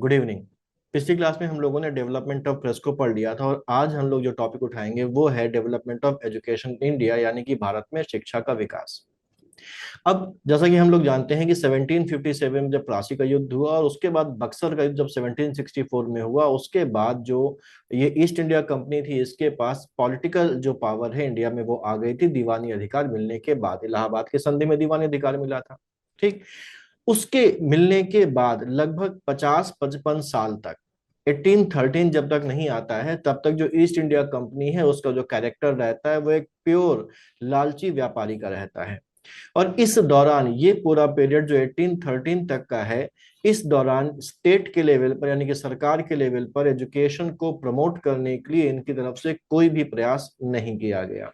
Good evening. पिछली class में हम लोगों ने डेवलपमेंट ऑफ प्रेस को पढ़ लिया था और आज हम लोग जो टॉपिक उठाएंगे वो है development of education in India, यानी कि भारत में शिक्षा का विकास। अब जैसा कि हम लोग जानते हैं कि 1757 में जब प्लासी का युद्ध हुआ और उसके बाद बक्सर का युद्ध जब 1764 में हुआ, उसके बाद जो ये ईस्ट इंडिया कंपनी थी इसके पास पॉलिटिकल जो पावर है इंडिया में वो आ गई थी दीवानी अधिकार मिलने के बाद। इलाहाबाद के संधि में दीवानी अधिकार मिला था। ठीक। उसके मिलने के बाद लगभग 50-55 साल तक, 1813 जब तक नहीं आता है तब तक जो ईस्ट इंडिया कंपनी है उसका जो कैरेक्टर रहता है वो एक प्योर लालची व्यापारी का रहता है। और इस दौरान ये पूरा पीरियड जो 1813 तक का है, इस दौरान स्टेट के लेवल पर यानी कि सरकार के लेवल पर एजुकेशन को प्रमोट करने के लिए इनकी तरफ से कोई भी प्रयास नहीं किया गया।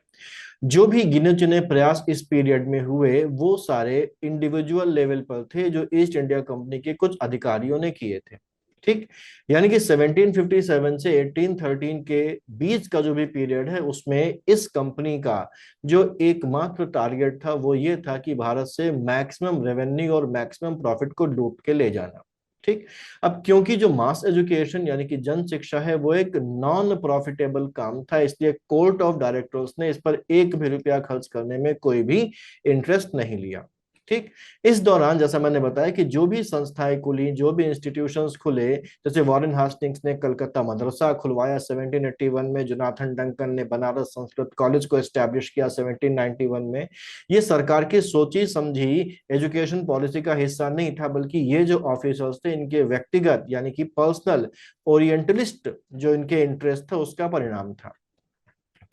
जो भी गिने चुने प्रयास इस पीरियड में हुए वो सारे इंडिविजुअल लेवल पर थे जो ईस्ट इंडिया कंपनी के कुछ अधिकारियों ने किए थे। ठीक। यानी कि 1757 से 1813 के बीच का जो भी पीरियड है उसमें इस कंपनी का जो एकमात्र टारगेट था वो ये था कि भारत से मैक्सिमम रेवेन्यू और मैक्सिमम प्रॉफिट को लूट के ले जाना। ठीक। अब क्योंकि जो मास एजुकेशन यानी कि जन शिक्षा है वो एक नॉन प्रॉफिटेबल काम था, इसलिए कोर्ट ऑफ डायरेक्टर्स ने इस पर एक भी रुपया खर्च करने में कोई भी इंटरेस्ट नहीं लिया। ठीक। इस दौरान जैसा मैंने बताया कि जो भी संस्थाएं खुली, जो भी इंस्टीट्यूशंस खुले, जैसे वॉरेन हास्टिंग्स ने कलकत्ता मदरसा खुलवाया 1781 में, जोनाथन डंकन ने बनारस संस्कृत कॉलेज को एस्टैब्लिश किया 1791 में। ये सरकार की सोची समझी एजुकेशन पॉलिसी का हिस्सा नहीं था, बल्कि ये जो ऑफिसर्स थे इनके व्यक्तिगत यानी कि पर्सनल ओरिएंटलिस्ट जो इनके इंटरेस्ट था उसका परिणाम था।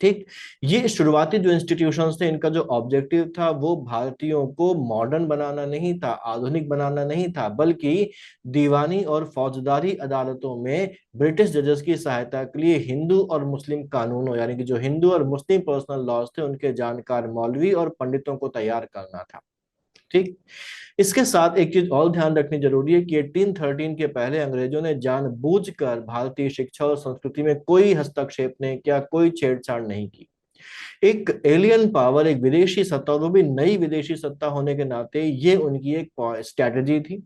ठीक। ये शुरुआती जो इंस्टीट्यूशंस थे इनका जो ऑब्जेक्टिव था वो भारतीयों को मॉडर्न बनाना नहीं था, आधुनिक बनाना नहीं था, बल्कि दीवानी और फौजदारी अदालतों में ब्रिटिश जजेस की सहायता के लिए हिंदू और मुस्लिम कानूनों यानी कि जो हिंदू और मुस्लिम पर्सनल लॉज थे उनके जानकार मौलवी और पंडितों को तैयार करना था। ठीक। इसके साथ एक चीज और ध्यान रखनी जरूरी है कि 1813 के पहले अंग्रेजों ने जानबूझकर भारतीय शिक्षा और संस्कृति में कोई हस्तक्षेप नहीं किया, कोई छेड़छाड़ नहीं की। एक एलियन पावर, एक विदेशी सत्ता, वो भी नई विदेशी सत्ता होने के नाते ये उनकी एक स्ट्रैटेजी थी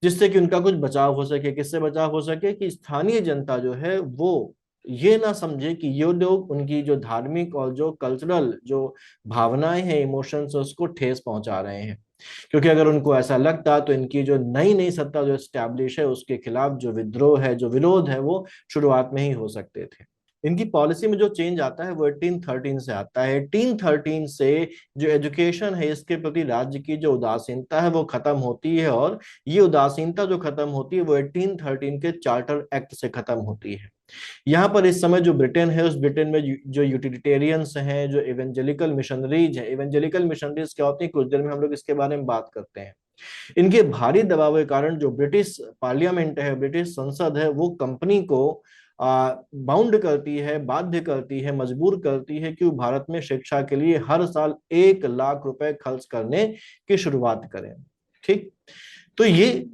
जिससे कि उनका कुछ बचाव हो सके। किससे बचाव हो सके कि स्थानीय जनता जो है वो ये ना समझे कि ये लोग उनकी जो धार्मिक और जो कल्चरल जो भावनाएं हैं, इमोशंस, उसको ठेस पहुंचा रहे हैं। क्योंकि अगर उनको ऐसा लगता तो इनकी जो नई नई सत्ता जो स्टैब्लिश है उसके खिलाफ जो विद्रोह है, जो विरोध है, वो शुरुआत में ही हो सकते थे। इनकी पॉलिसी में जो चेंज आता है वो 1813 से आता है। 1813 से जो एजुकेशन है इसके प्रति राज्य की जो उदासीनता है वो खत्म होती है, और ये उदासीनता जो खत्म होती है वो 1813 के चार्टर एक्ट से खत्म होती है। यहाँ पर इस समय जो ब्रिटेन है उस ब्रिटेन में जो यूटिलिटेरियंस हैं, जो इवेंजेलिकल मिशनरीज हैं, इवेंजेलिकल मिशनरीज क्या होती है कुछ देर में हम लोग इसके बारे में बात करते हैं। इनके भारी दबाव के कारण जो ब्रिटिश पार्लियामेंट है, ब्रिटिश संसद है, वो कंपनी को बाउंड करती है, बाध्य करती है, मजबूर करती है कि वो भारत में शिक्षा के लिए हर साल 1 लाख रुपए खर्च करने की शुरुआत करें। ठीक। तो ये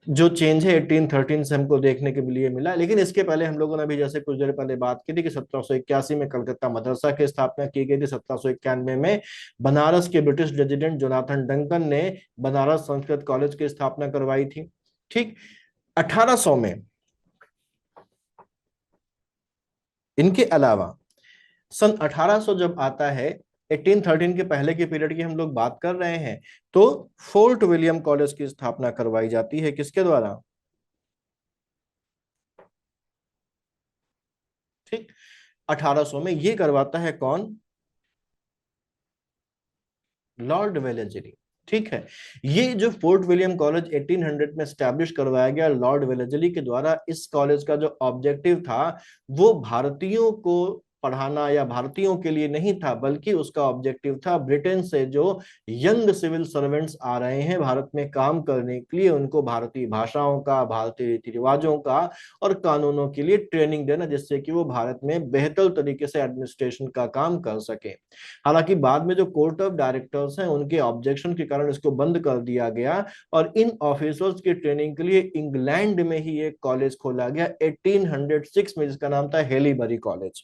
जो चेंज है 1813 से हमको देखने के लिए मिला। लेकिन इसके पहले हम लोगों ने भी जैसे कुछ देर पहले बात की थी कि 1781 में कलकत्ता मदरसा की स्थापना की गई थी। 1791 में बनारस के ब्रिटिश रेजिडेंट जोनाथन डंकन ने बनारस संस्कृत कॉलेज की स्थापना करवाई थी। ठीक। 1800 में इनके अलावा सन 1800 जब आता है, 1813 के पहले के पीरियड की हम लोग बात कर रहे हैं, तो फोर्ट विलियम कॉलेज की स्थापना करवाई जाती है। किसके द्वारा? ठीक। 1800 में ये करवाता है कौन? Lord Wellesley. ठीक है। ये जो फोर्ट विलियम कॉलेज 1800 में स्टैब्लिश करवाया गया लॉर्ड वेलेजली के द्वारा, इस कॉलेज का जो ऑब्जेक्टिव था वो भारतीयों को पढ़ाना या भारतीयों के लिए नहीं था, बल्कि उसका ऑब्जेक्टिव था ब्रिटेन से जो यंग सिविल सर्वेंट्स आ रहे हैं भारत में काम करने के लिए, उनको भारतीय भाषाओं का, भारतीय रीति रिवाजों का और कानूनों के लिए ट्रेनिंग देना, जिससे कि वो भारत में बेहतर तरीके से एडमिनिस्ट्रेशन का काम कर सके। हालांकि बाद में जो कोर्ट ऑफ डायरेक्टर्स हैं उनके ऑब्जेक्शन के कारण इसको बंद कर दिया गया, और इन ऑफिसर्स की ट्रेनिंग के लिए इंग्लैंड में ही एक कॉलेज खोला गया 1806 में, जिसका नाम था हेलीबरी कॉलेज।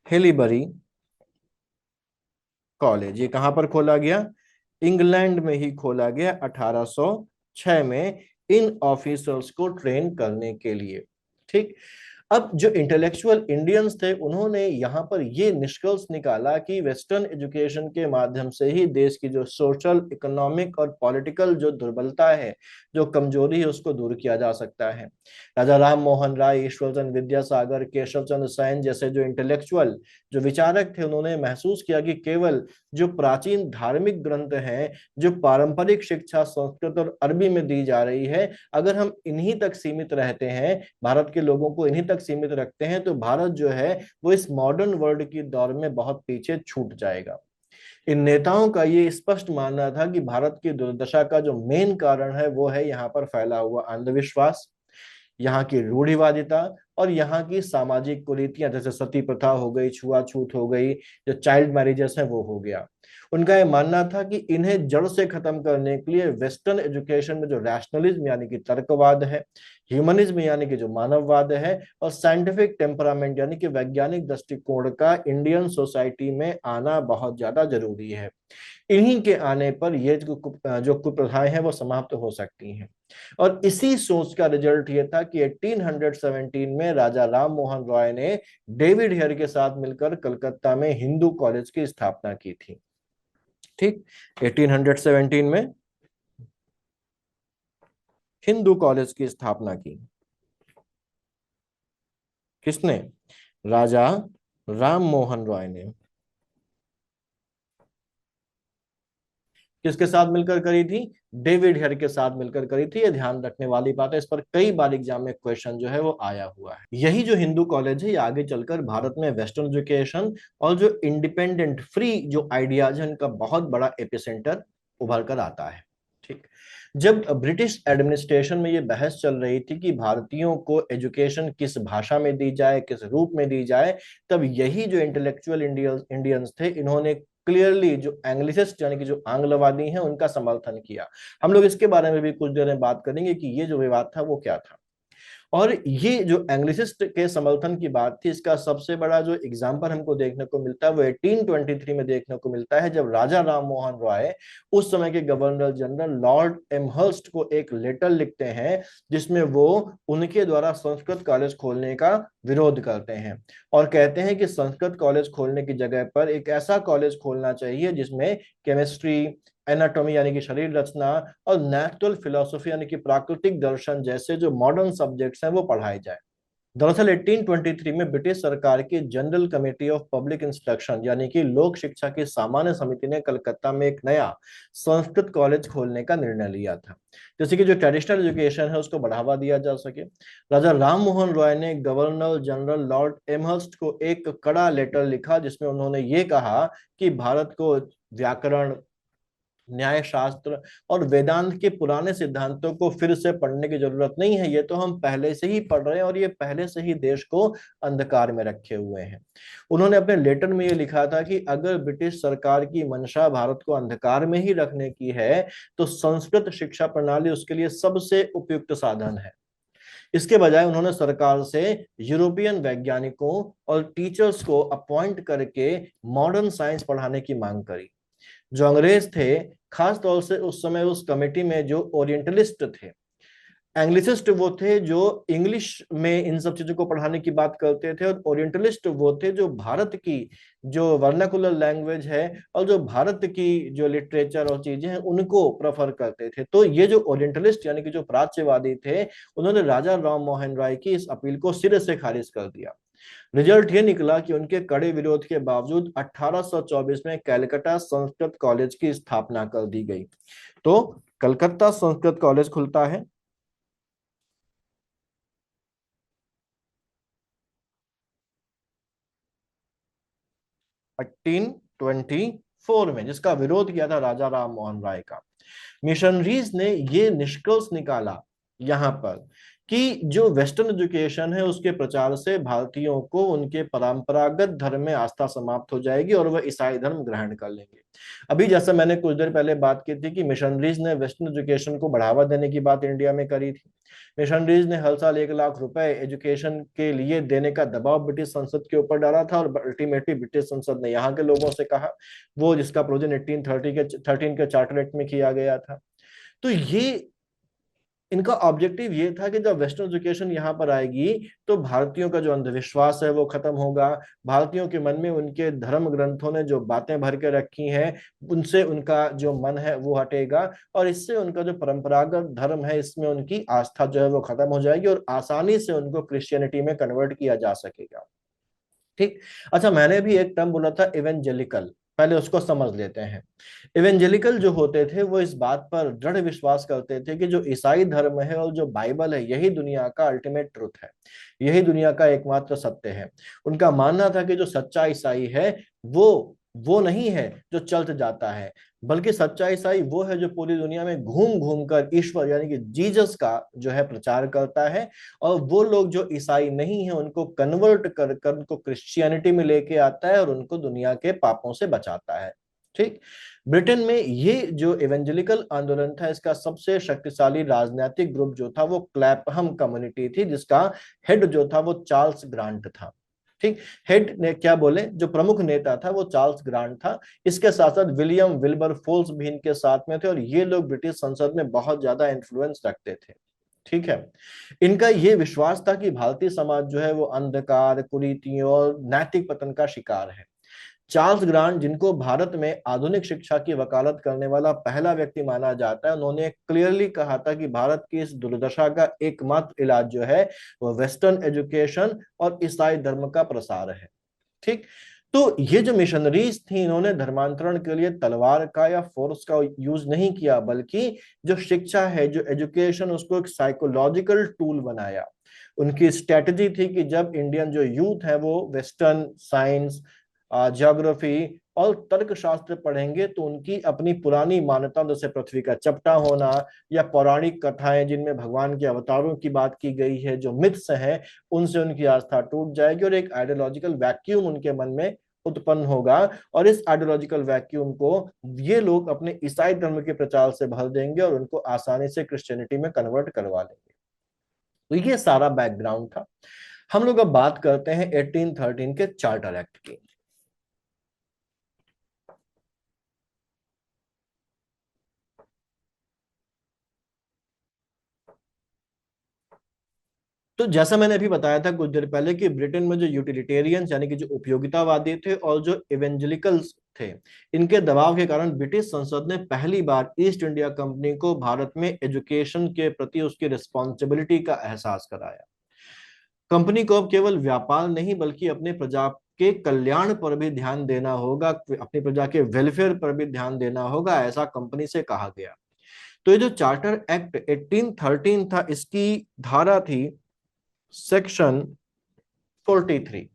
हेलीबरी कॉलेज ये कहां पर खोला गया? इंग्लैंड में ही खोला गया 1806 1906 में इन ऑफिसर्स को ट्रेन करने के लिए। ठीक। अब जो इंटेलेक्चुअल इंडियंस थे उन्होंने यहाँ पर ये निष्कर्ष निकाला कि वेस्टर्न एजुकेशन के माध्यम से ही देश की जो सोशल, इकोनॉमिक और पॉलिटिकल जो दुर्बलता है, जो कमजोरी है, उसको दूर किया जा सकता है। राजा राम मोहन राय, ईश्वरचंद विद्यासागर, केशव चंद्र सेन जैसे जो इंटेलेक्चुअल, जो विचारक थे, उन्होंने महसूस किया कि केवल जो प्राचीन धार्मिक ग्रंथ हैं, जो पारंपरिक शिक्षा संस्कृत और अरबी में दी जा रही है, अगर हम इन्हीं तक सीमित रहते हैं, भारत के लोगों को इन्हीं तक सीमित रखते हैं, तो भारत जो है वो इस मॉडर्न वर्ल्ड की दौर में बहुत पीछे छूट जाएगा। इन नेताओं का ये स्पष्ट मानना था कि भारत की दुर्दशा का जो मेन कारण है वो है यहाँ पर फैला हुआ अंधविश्वास, यहाँ की रूढ़िवादिता और यहाँ की सामाजिक कुरीतियां, जैसे सती प्रथा हो गई, छुआछूत हो गई, जो चाइल्ड मैरिजेस हैं वो हो गया। उनका यह मानना था कि इन्हें जड़ से खत्म करने के लिए वेस्टर्न एजुकेशन में जो रैशनलिज्म यानी कि तर्कवाद है, ह्यूमनिज्म यानी कि जो मानववाद है, और साइंटिफिक टेम्परामेंट यानी कि वैज्ञानिक दृष्टिकोण का इंडियन सोसाइटी में आना बहुत ज्यादा जरूरी है। इन्हीं के आने पर ये जो कुप्रथाएं हैं वो समाप्त हो सकती हैं। और इसी सोच का रिजल्ट ये था कि 1817 में राजा राम मोहन रॉय ने डेविड हेयर के साथ मिलकर कलकत्ता में हिंदू कॉलेज की स्थापना की थी। ठीक। 1817 में हिंदू कॉलेज की स्थापना की किसने? राजा राम मोहन रॉय ने। किसके साथ मिलकर करी थी? डेविड हेयर के साथ मिलकर करी थी। ये ध्यान रखने वाली बात है, इस पर कई बार एग्जाम में क्वेश्चन जो है वो आया हुआ है। यही जो हिंदू कॉलेज है ये आगे चलकर भारत में वेस्टर्न एजुकेशन और जो इंडिपेंडेंट फ्री जो आइडियाज है उनका बहुत बड़ा एपिसेंटर उभर कर आता है। ठीक। जब ब्रिटिश एडमिनिस्ट्रेशन में ये बहस चल रही थी कि भारतीयों को एजुकेशन किस भाषा में दी जाए, किस रूप में दी जाए, तब यही जो इंटेलेक्चुअल इंडियंस थे, इन्होंने क्लियरली जो एंग्लिसिस्ट यानी कि जो आंग्लवादी हैं उनका समर्थन किया। हम लोग इसके बारे में भी कुछ देर में बात करेंगे कि ये जो विवाद था वो क्या था। और ये जो एंग्लिसिस्ट के समर्थन की बात थी, इसका सबसे बड़ा जो एग्जाम्पल हमको देखने को मिलता है वो 1823 में देखने को मिलता है, जब राजा राम मोहन रॉय उस समय के गवर्नर जनरल लॉर्ड एमहर्स्ट को एक लेटर लिखते हैं जिसमें वो उनके द्वारा संस्कृत कॉलेज खोलने का विरोध करते हैं और कहते हैं कि संस्कृत कॉलेज खोलने की जगह पर एक ऐसा कॉलेज खोलना चाहिए जिसमें केमिस्ट्री, एनाटॉमी यानी कि शरीर रचना, और नेचुरल फिलोसफी यानी कि प्राकृतिक दर्शन जैसे जो मॉडर्न सब्जेक्ट्स हैं वो पढ़ाए जाए। दरअसल 1823 में ब्रिटिश सरकार की general committee of public instruction यानी कि लोक शिक्षा की सामान्य समिति ने कलकत्ता में एक नया संस्कृत कॉलेज खोलने का निर्णय लिया था, जैसे कि जो ट्रेडिशनल एजुकेशन है उसको बढ़ावा दिया जा सके। राजा राम मोहन रॉय ने गवर्नर जनरल लॉर्ड एमहर्स्ट को एक कड़ा लेटर लिखा जिसमें उन्होंने ये कहा कि भारत को व्याकरण, न्याय शास्त्र और वेदांत के पुराने सिद्धांतों को फिर से पढ़ने की जरूरत नहीं है, ये तो हम पहले से ही पढ़ रहे हैं और ये पहले से ही देश को अंधकार में रखे हुए हैं। उन्होंने अपने लेटर में ये लिखा था कि अगर ब्रिटिश सरकार की मंशा भारत को अंधकार में ही रखने की है तो संस्कृत शिक्षा प्रणाली उसके लिए सबसे उपयुक्त साधन है। इसके बजाय उन्होंने सरकार से यूरोपियन वैज्ञानिकों और टीचर्स को अपॉइंट करके मॉडर्न साइंस पढ़ाने की मांग करी। जो अंग्रेज थे, खास तौर से उस समय उस कमेटी में जो ओरिएंटलिस्ट थे, एंग्लिसिस्ट वो थे जो इंग्लिश में इन सब चीजों को पढ़ाने की बात करते थे, और ओरिएंटलिस्ट वो थे जो भारत की जो वर्नाकुलर लैंग्वेज है और जो भारत की जो लिटरेचर और चीजें हैं उनको प्रेफर करते थे। तो ये जो ओरिएंटलिस्ट यानी कि जो प्राच्यवादी थे, उन्होंने राजा राम मोहन राय की इस अपील को सिरे से खारिज कर दिया। रिजल्ट ये निकला कि उनके कड़े विरोध के बावजूद 1824 में कलकत्ता संस्कृत कॉलेज की स्थापना कर दी गई। तो कलकत्ता संस्कृत कॉलेज खुलता है 1824 में, जिसका विरोध किया था राजा राम मोहन राय का। मिशनरीज ने ये निष्कर्ष निकाला यहाँ पर कि जो वेस्टर्न एजुकेशन है उसके प्रचार से भारतीयों को उनके परंपरागत धर्म में आस्था समाप्त हो जाएगी और वह ईसाई धर्म ग्रहण कर लेंगे। अभी जैसा मैंने कुछ देर पहले बात की थी कि मिशनरीज ने वेस्टर्न एजुकेशन को बढ़ावा देने की बात इंडिया में करी थी। मिशनरीज ने हर साल 1 लाख रुपए एजुकेशन के लिए देने का दबाव ब्रिटिश संसद के ऊपर डाला था और अल्टीमेटली ब्रिटिश संसद ने यहाँ के लोगों से कहा, वो जिसका प्रोविजन 1813 के चार्टर एक्ट में किया गया था। तो ये इनका ऑब्जेक्टिव ये था कि जब वेस्टर्न एजुकेशन यहाँ पर आएगी तो भारतीयों का जो अंधविश्वास है वो खत्म होगा, भारतीयों के मन में उनके धर्म ग्रंथों ने जो बातें भर के रखी हैं उनसे उनका जो मन है वो हटेगा, और इससे उनका जो परंपरागत धर्म है इसमें उनकी आस्था जो है वो खत्म हो जाएगी और आसानी से उनको क्रिश्चियनिटी में कन्वर्ट किया जा सकेगा। ठीक। अच्छा, मैंने भी एक टर्म बोला था इवेंजेलिकल, पहले उसको समझ लेते हैं। इवेंजेलिकल जो होते थे वो इस बात पर दृढ़ विश्वास करते थे कि जो ईसाई धर्म है और जो बाइबल है यही दुनिया का अल्टीमेट ट्रुथ है, यही दुनिया का एकमात्र सत्य है। उनका मानना था कि जो सच्चा ईसाई है वो नहीं है जो चलते जाता है, बल्कि सच्चा ईसाई वो है जो पूरी दुनिया में घूम घूम कर ईश्वर यानी कि जीसस का जो है प्रचार करता है, और वो लोग जो ईसाई नहीं है उनको कन्वर्ट कर कर उनको क्रिश्चियनिटी में लेके आता है और उनको दुनिया के पापों से बचाता है। ठीक। ब्रिटेन में ये जो इवेंजेलिकल आंदोलन था इसका सबसे शक्तिशाली राजनीतिक ग्रुप जो था वो क्लैपहम कम्युनिटी थी, जिसका हेड जो था वो चार्ल्स ग्रांट था। ठीक। हेड ने क्या बोले, जो प्रमुख नेता था वो चार्ल्स ग्रांट था। इसके साथ साथ विलियम विल्बर फोल्स भी इनके साथ में थे, और ये लोग ब्रिटिश संसद में बहुत ज्यादा इन्फ्लुएंस रखते थे। ठीक है। इनका ये विश्वास था कि भारतीय समाज जो है वो अंधकार, कुरीतियों और नैतिक पतन का शिकार है। चार्ल्स ग्रांट, जिनको भारत में आधुनिक शिक्षा की वकालत करने वाला पहला व्यक्ति माना जाता है, उन्होंने क्लियरली कहा था कि भारत की इस दुर्दशा का एकमात्र इलाज जो है वो वेस्टर्न एजुकेशन और ईसाई धर्म का प्रसार है। ठीक। तो ये जो मिशनरीज थी इन्होंने धर्मांतरण के लिए तलवार का या फोर्स का यूज नहीं किया, बल्कि जो शिक्षा है, जो एजुकेशन, उसको एक साइकोलॉजिकल टूल बनाया। उनकी स्ट्रेटजी थी कि जब इंडियन जो यूथ है वो वेस्टर्न साइंस, ज्योग्राफी और तर्कशास्त्र पढ़ेंगे तो उनकी अपनी पुरानी मान्यता जैसे पृथ्वी का चपटा होना या पौराणिक कथाएं जिनमें भगवान के अवतारों की बात की गई है, जो मिथ्स हैं, उनसे उनकी आस्था टूट जाएगी और एक आइडियोलॉजिकल वैक्यूम उनके मन में उत्पन्न होगा, और इस आइडियोलॉजिकल वैक्यूम को ये लोग अपने ईसाई धर्म के प्रचार से भर देंगे और उनको आसानी से क्रिश्चियनिटी में कन्वर्ट करवा लेंगे। तो ये सारा बैकग्राउंड था। हम लोग अब बात करते हैं 1813 के चार्टर एक्ट की। तो जैसा मैंने अभी बताया था कुछ देर पहले कि ब्रिटेन में जो यूटिलिटेरियंस यानी कि जो उपयोगितावादी थे और जो इवेंजेलिकल्स थे, इनके दबाव के कारण ब्रिटिश संसद ने पहली बार ईस्ट इंडिया कंपनी को भारत में एजुकेशन के प्रति उसकी रिस्पॉन्सिबिलिटी का एहसास कराया। कंपनी को अब केवल व्यापार नहीं बल्कि अपने प्रजा के कल्याण पर भी ध्यान देना होगा, अपनी प्रजा के वेलफेयर पर भी ध्यान देना होगा, ऐसा कंपनी से कहा गया। तो ये जो चार्टर एक्ट 1813 था, इसकी धारा थी सेक्शन 43।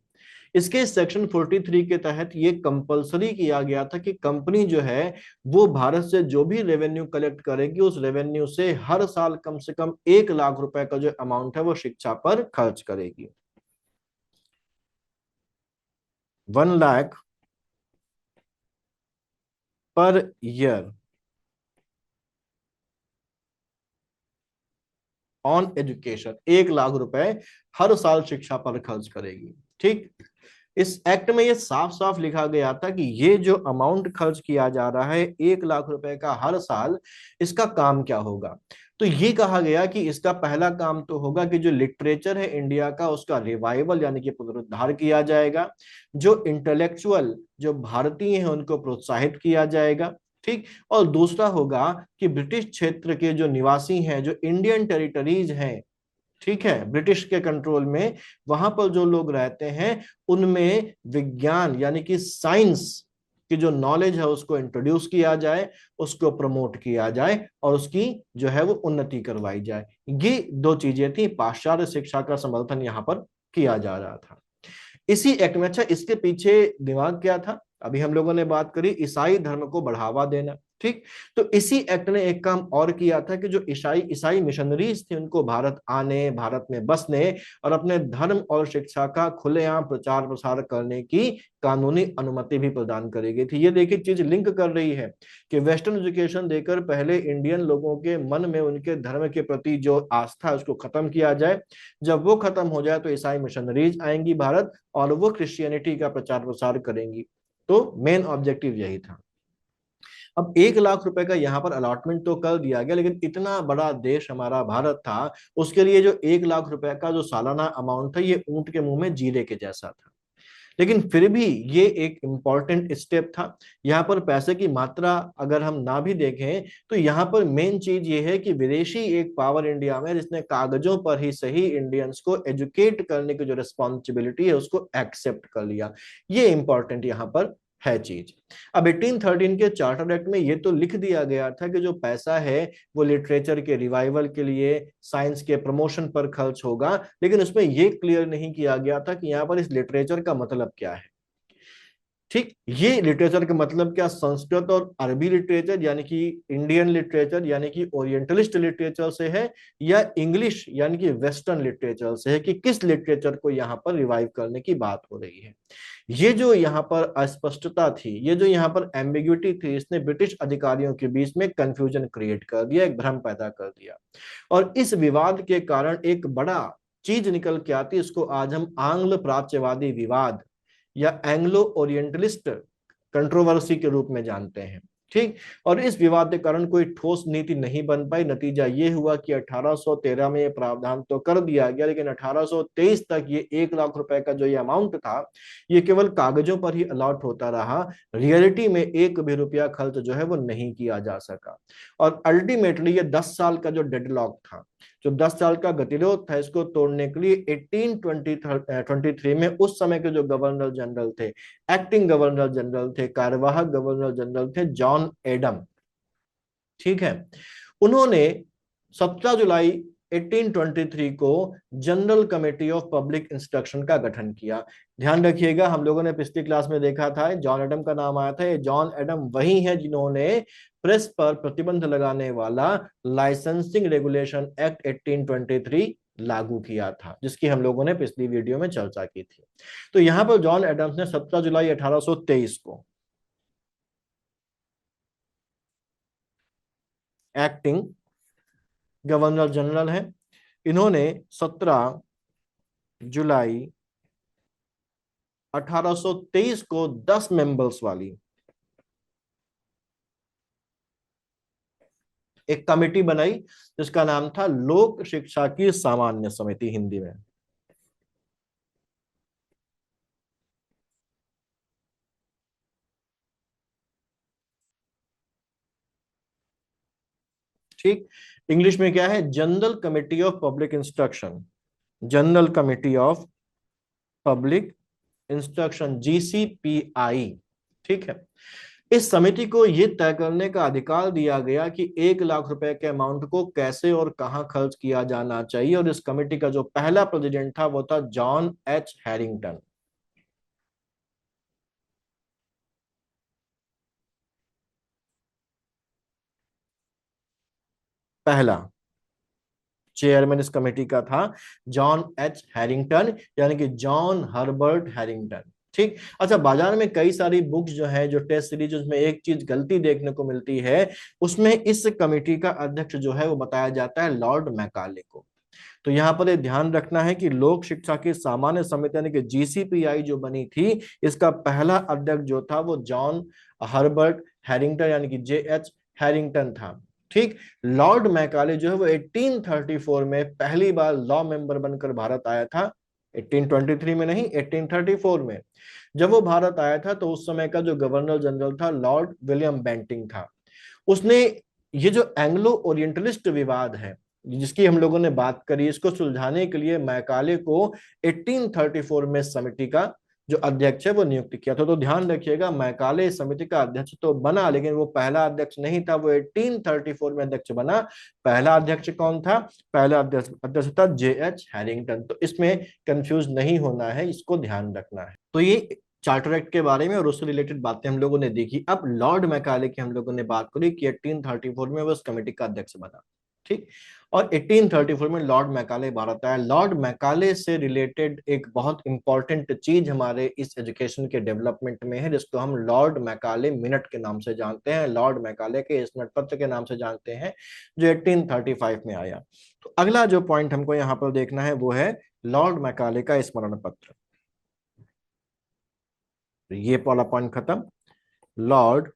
इसके सेक्शन 43 के तहत ये कंपलसरी किया गया था कि कंपनी जो है वो भारत से जो भी रेवेन्यू कलेक्ट करेगी उस रेवेन्यू से हर साल कम से कम 1 लाख रुपए का जो अमाउंट है वो शिक्षा पर खर्च करेगी। 1 lakh per year on education, 1 lakh रुपए हर साल शिक्षा पर खर्च करेगी। ठीक। इस एक्ट में ये साफ साफ लिखा गया था कि ये जो अमाउंट खर्च किया जा रहा है 1 लाख रुपए का हर साल, इसका काम क्या होगा। तो ये कहा गया कि इसका पहला काम तो होगा कि जो लिटरेचर है इंडिया का उसका रिवाइवल यानी कि पुनरुद्धार किया जाएगा, जो इंटेलेक्चुअल जो भारतीय हैं उनको प्रोत्साहित किया जाएगा। ठीक। और दूसरा होगा कि ब्रिटिश क्षेत्र के जो निवासी हैं, जो इंडियन टेरिटरीज हैं, ठीक है, ब्रिटिश के कंट्रोल में, वहां पर जो लोग रहते हैं उनमें विज्ञान यानी कि साइंस की जो नॉलेज है उसको इंट्रोड्यूस किया जाए, उसको प्रमोट किया जाए और उसकी जो है वो उन्नति करवाई जाए। ये दो चीजें थी, पाश्चात्य शिक्षा का समर्थन यहां पर किया जा रहा था इसी एक्ट में। अच्छा, इसके पीछे दिमाग क्या था, अभी हम लोगों ने बात करी ईसाई धर्म को बढ़ावा देना। ठीक। तो इसी एक्ट ने एक काम और किया था कि जो ईसाई ईसाई मिशनरीज थे उनको भारत आने, भारत में बसने और अपने धर्म और शिक्षा का खुलेआम प्रचार प्रसार करने की कानूनी अनुमति भी प्रदान करी गई थी। ये देखिए चीज लिंक कर रही है कि वेस्टर्न एजुकेशन देकर पहले इंडियन लोगों के मन में उनके धर्म के प्रति जो आस्था है उसको खत्म किया जाए, जब वो खत्म हो जाए तो ईसाई मिशनरीज आएंगी भारत और वो क्रिश्चियनिटी का प्रचार प्रसार करेंगी। तो मेन ऑब्जेक्टिव यही था। अब 1 लाख रुपए का यहाँ पर अलॉटमेंट तो कर दिया गया, लेकिन इतना बड़ा देश हमारा भारत था, उसके लिए जो 1 लाख रुपए का जो सालाना अमाउंट था, ये ऊंट के मुंह में जीरे के जैसा था। लेकिन फिर भी ये एक इम्पॉर्टेंट स्टेप था। यहाँ पर पैसे की मात्रा अगर हम ना भी देखें, तो यहाँ पर मेन चीज ये है कि विदेशी एक पावर इंडिया में, जिसने कागजों पर ही सही इंडियंस को एजुकेट करने की जो रिस्पॉन्सिबिलिटी है उसको एक्सेप्ट कर लिया। ये इंपॉर्टेंट यहाँ पर है चीज। अब 1813 के चार्टर एक्ट में ये तो लिख दिया गया था कि जो पैसा है वो लिटरेचर के रिवाइवल के लिए, साइंस के प्रमोशन पर खर्च होगा, लेकिन उसमें ये क्लियर नहीं किया गया था कि यहाँ पर इस लिटरेचर का मतलब क्या है। ठीक, ये लिटरेचर का मतलब क्या संस्कृत और अरबी लिटरेचर यानी कि इंडियन लिटरेचर यानी कि ओरिएंटलिस्ट लिटरेचर से है, या इंग्लिश यानी कि वेस्टर्न लिटरेचर से है, कि किस लिटरेचर को यहाँ पर रिवाइव करने की बात हो रही है। ये जो यहाँ पर अस्पष्टता थी, ये जो यहाँ पर एम्बिग्युइटी थी, इसने ब्रिटिश अधिकारियों के बीच में कंफ्यूजन क्रिएट कर दिया, एक भ्रम पैदा कर दिया। और इस विवाद के कारण एक बड़ा चीज निकल के आती है, इसको आज हम आंग्ल प्राच्यवादी विवाद या एंग्लो ओरिएंटलिस्ट कंट्रोवर्सी के रूप में जानते हैं। ठीक, और इस विवाद के कारण कोई ठोस नीति नहीं बन पाई। नतीजा ये हुआ कि 1813 में ये प्रावधान तो कर दिया गया, लेकिन 1823 तक ये 1 लाख रुपए का जो ये अमाउंट था, ये केवल कागजों पर ही अलॉट होता रहा। रियलिटी में एक भी रुपया खर्च जो है वो नहीं किया जा सका। और अल्टीमेटली ये 10 साल का जो डेडलॉक था, जो 10 साल का गतिरोध था, इसको तोड़ने के लिए 1823 में उस समय के जो गवर्नर जनरल थे, एक्टिंग गवर्नर जनरल थे, कार्यवाहक गवर्नर जनरल थे जॉन एडम। ठीक है, उन्होंने 17 जुलाई 1823 को general committee of public instruction का गठन किया। ध्यान रखिएगा, हम लोगों ने पिछली क्लास में देखा था जॉन एडम का नाम आया था। ये जॉन एडम वही है जिन्होंने प्रेस पर प्रतिबंध लगाने वाला लाइसेंसिंग रेगुलेशन एक्ट 1823 लागू किया था, जिसकी हम लोगों ने पिछली वीडियो में चर्चा की थी। तो यहां पर जॉन एडम्स ने 17 जुलाई 1823 को एक्टिंग गवर्नर जनरल है, इन्होंने 17 जुलाई 1823 को 10 मेंबर्स वाली एक कमेटी बनाई, जिसका नाम था लोक शिक्षा की सामान्य समिति, हिंदी में। ठीक, इंग्लिश में क्या है, general committee of public instruction, general committee of public instruction, GCPI. ठीक है, इस समिति को यह तय करने का अधिकार दिया गया कि 1 लाख रुपए के अमाउंट को कैसे और कहां खर्च किया जाना चाहिए। और इस कमेटी का जो पहला प्रेसिडेंट था वो था जॉन एच हैरिंगटन। पहला चेयरमैन इस कमेटी का था जॉन एच हैरिंगटन, यानी कि जॉन हर्बर्ट हैरिंगटन। ठीक, अच्छा, बाजार में कई सारी बुक्स जो है, जो टेस्ट सीरीज, उसमें एक चीज गलती देखने को मिलती है, उसमें इस कमेटी का अध्यक्ष जो है वो बताया जाता है लॉर्ड मैकाले को। तो यहाँ पर ये ध्यान रखना है कि लोक शिक्षा की सामान्य समिति यानी कि जीसीपीआई जो बनी थी, इसका पहला अध्यक्ष जो था वो जॉन हर्बर्ट हैरिंगटन यानी कि जे एच हैरिंगटन था। ठीक, लॉर्ड मैकाले जो है वो 1834 में पहली बार लॉ मेंबर बनकर भारत आया था। 1823 में नहीं, 1834 में जब वो भारत आया था, तो उस समय का जो गवर्नर जनरल था लॉर्ड विलियम बेंटिंग था। उसने ये जो एंग्लो ओरिएंटलिस्ट विवाद है जिसकी हम लोगों ने बात करी, इसको सुलझाने के लिए मैकाले को 1834 में समिति का जो अध्यक्ष है वो नियुक्त किया था। तो ध्यान रखिएगा, मैकाले इस समिति का अध्यक्ष तो बना, लेकिन वो पहला अध्यक्ष नहीं था, वो 1834 में अध्यक्ष बना। पहला अध्यक्ष कौन था? पहला अध्यक्ष था जे एच हैरिंगटन। तो इसमें कंफ्यूज नहीं होना है, इसको ध्यान रखना है। तो ये चार्टर एक्ट के बारे में और उससे रिलेटेड बातें हम लोगों ने देखी। अब लॉर्ड मैकाले की हम लोगों ने बात करी कि 1834 में वो उस कमेटी का अध्यक्ष बना। ठीक, और 1834 में लॉर्ड मैकाले भारत आया। लॉर्ड मैकाले से रिलेटेड एक बहुत इंपॉर्टेंट चीज हमारे इस एजुकेशन के डेवलपमेंट में है, जिसको हम लॉर्ड मैकाले मिनट के नाम से जानते हैं, लॉर्ड मैकाले के स्मृति पत्र के नाम से जानते हैं, जो 1835 में आया। तो अगला जो पॉइंट हमको यहाँ पर देखना है वो है लॉर्ड मैकाले का स्मरण पत्र। ये पहला पॉइंट खत्म। लॉर्ड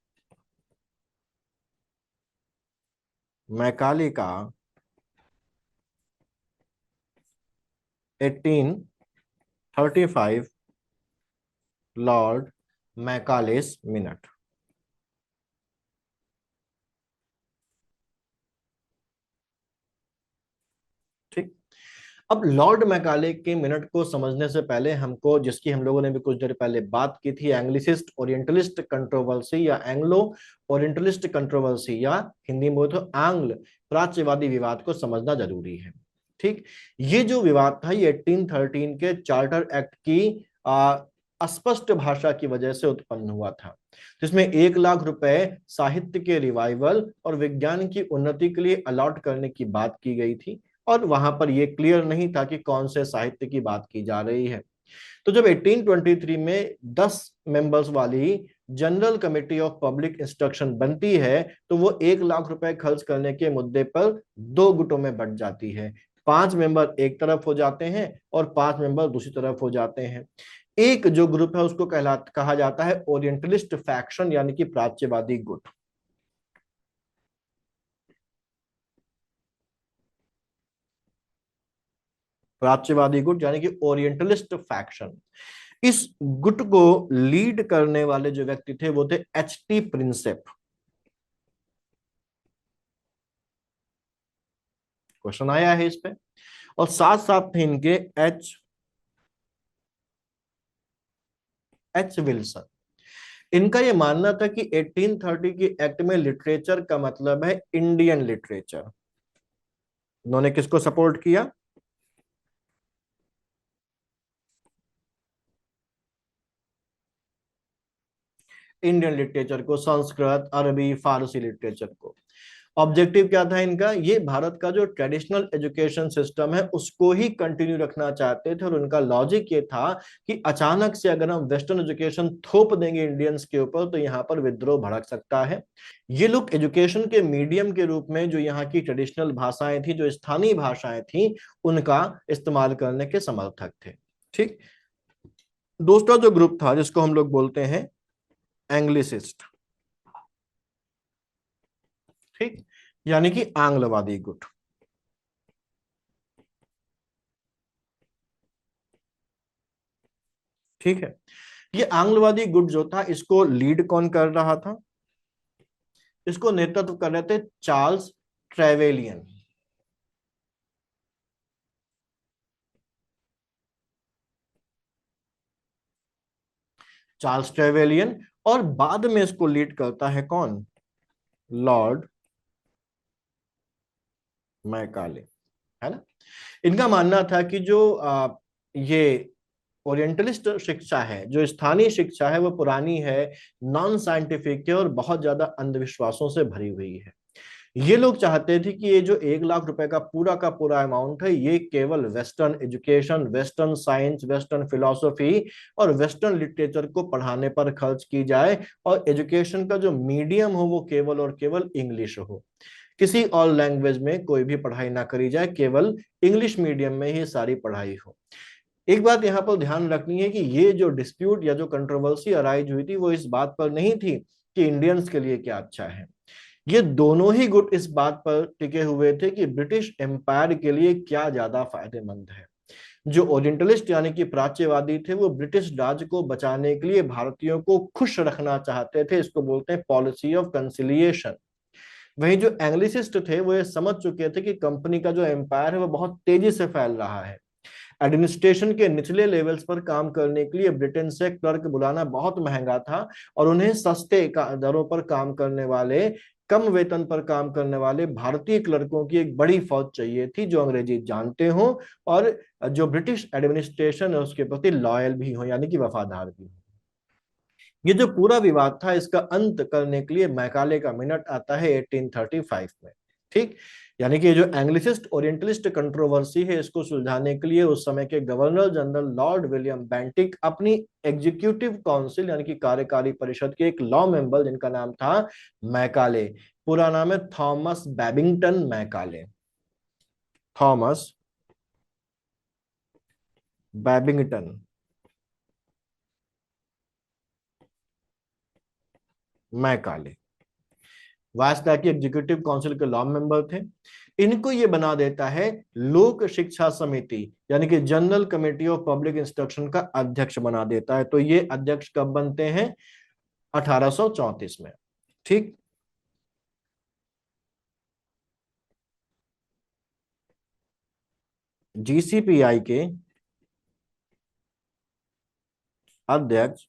मैकाले का 1835 लॉर्ड मैकालेस मिनट। ठीक। अब लॉर्ड मैकाले के मिनट को समझने से पहले हमको, जिसकी हम लोगों ने भी कुछ देर पहले बात की थी, एंग्लिसिस्ट ओरिएंटलिस्ट कंट्रोवर्सी या एंग्लो ओरिएंटलिस्ट कंट्रोवर्सी, या हिंदी में तो आंग्ल प्राच्यवादी विवाद को समझना जरूरी है। ठीक। ये जो विवाद था ये 1813 के चार्टर एक्ट की अस्पष्ट भाषा की वजह से उत्पन्न हुआ था, जिसमें 1 लाख रुपए साहित्य के रिवाइवल और विज्ञान की उन्नति के लिए अलॉट करने की बात की गई थी, और वहां पर यह क्लियर नहीं था कि कौन से साहित्य की बात की जा रही है। तो जब 1823 में 10 मेंबर्स वाली general committee of public instruction बनती है, तो वो 1 लाख रुपए खर्च करने के मुद्दे पर 2 गुटों में बंट जाती है। 5 मेंबर एक तरफ हो जाते हैं और 5 मेंबर दूसरी तरफ हो जाते हैं। एक जो ग्रुप है उसको कहा जाता है ओरिएंटलिस्ट फैक्शन, यानी कि प्राच्यवादी गुट। प्राच्यवादी गुट यानी कि ओरिएंटलिस्ट फैक्शन। इस गुट को लीड करने वाले जो व्यक्ति थे वो थे H.T. प्रिंसेप। क्वेश्चन आया है इस पे। और साथ साथ थे इनके एच विल्सन। इनका यह मानना था कि 1830 की एक्ट में लिटरेचर का मतलब है इंडियन लिटरेचर। उन्होंने किसको सपोर्ट किया? इंडियन लिटरेचर को, संस्कृत, अरबी, फारसी लिटरेचर को। ऑब्जेक्टिव क्या था इनका? ये भारत का जो ट्रेडिशनल एजुकेशन सिस्टम है उसको ही कंटिन्यू रखना चाहते थे, और उनका लॉजिक ये था कि अचानक से अगर हम वेस्टर्न एजुकेशन थोप देंगे इंडियंस के ऊपर तो यहाँ पर विद्रोह भड़क सकता है। ये लोग एजुकेशन के मीडियम के रूप में जो यहाँ की ट्रेडिशनल भाषाएं थी, जो स्थानीय भाषाएं थी, उनका इस्तेमाल करने के समर्थक थे। ठीक। दूसरा जो ग्रुप था जिसको हम लोग बोलते हैं एंग्लिसिस्ट। ठीक। यानी कि आंग्लवादी गुट। ठीक है। ये आंग्लवादी गुट जो था इसको लीड कौन कर रहा था? इसको नेतृत्व कर रहे थे चार्ल्स ट्रेवेलियन। Charles Trevelyan. और बाद में इसको लीड करता है कौन? Lord Macaulay. है ना। इनका मानना था कि जो ये ओरिएंटलिस्ट शिक्षा है, जो स्थानीय शिक्षा है, वो पुरानी है, नॉन साइंटिफिक है और बहुत ज्यादा अंधविश्वासों से भरी हुई है। ये लोग चाहते थे कि ये जो 1 लाख रुपए का पूरा अमाउंट है ये केवल western education, western science, western philosophy और वेस्टर्न लिटरेचर को पढ़ाने पर खर्च की जाए, और एजुकेशन का जो मीडियम हो वो केवल और केवल इंग्लिश हो। किसी और लैंग्वेज में कोई भी पढ़ाई ना करी जाए, केवल इंग्लिश मीडियम में ही सारी पढ़ाई हो। एक बात यहाँ पर ध्यान रखनी है कि ये जो डिस्प्यूट या जो कंट्रोवर्सी अराइज हुई थी वो इस बात पर नहीं थी कि इंडियंस के लिए क्या अच्छा है। ये दोनों ही गुट इस बात पर टिके हुए थे कि ब्रिटिश एम्पायर के लिए क्या ज्यादा फायदेमंद है। जो ओरिएंटलिस्ट यानी कि प्राच्यवादी थे वो ब्रिटिश राज को बचाने के लिए भारतीयों को खुश रखना चाहते थे, इसको बोलते हैं पॉलिसी ऑफ कंसिलिएशन। वहीं जो एंग्लिसिस्ट थे वो ये समझ चुके थे कि कंपनी का जो एम्पायर है वो बहुत तेजी से फैल रहा है। एडमिनिस्ट्रेशन के निचले लेवल्स पर काम करने के लिए ब्रिटेन से क्लर्क बुलाना बहुत महंगा था, और उन्हें सस्ते दरों पर काम करने वाले, कम वेतन पर काम करने वाले भारतीय क्लर्कों की एक बड़ी फौज चाहिए थी जो अंग्रेजी जानते हो और जो ब्रिटिश एडमिनिस्ट्रेशन है उसके प्रति लॉयल भी हो, यानी कि वफादार भी हो। ये जो पूरा विवाद था इसका अंत करने के लिए मैकाले का मिनट आता है 1835 में। ठीक। यानी कि जो एंग्लिसिस्ट ओरिएंटलिस्ट कंट्रोवर्सी है इसको सुलझाने के लिए उस समय के governor general Lord William Bentinck अपनी एग्जीक्यूटिव काउंसिल यानी कि कार्यकारी परिषद के एक लॉ मेंबर जिनका नाम था मैकाले, पूरा नाम है Thomas Babington Macaulay. Thomas Babington Macaulay. वायस्टाकी एग्जीक्यूटिव काउंसिल के लॉ मेंबर थे। इनको ये बना देता है लोक शिक्षा समिति यानी कि general committee of public instruction का अध्यक्ष बना देता है। तो ये अध्यक्ष कब बनते हैं? 1834 में। ठीक। जीसीपीआई के अध्यक्ष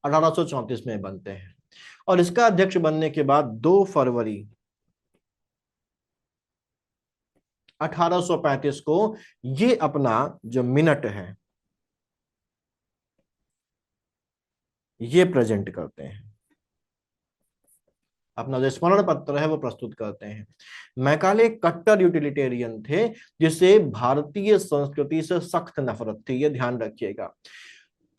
1834 में बनते हैं और इसका अध्यक्ष बनने के बाद 2 फरवरी 1835 को ये अपना जो मिनट है ये प्रेजेंट करते हैं, अपना जो स्मरण पत्र है वो प्रस्तुत करते हैं। मैकाले कट्टर यूटिलिटेरियन थे, जिसे भारतीय संस्कृति से सख्त नफरत थी, ये ध्यान रखिएगा।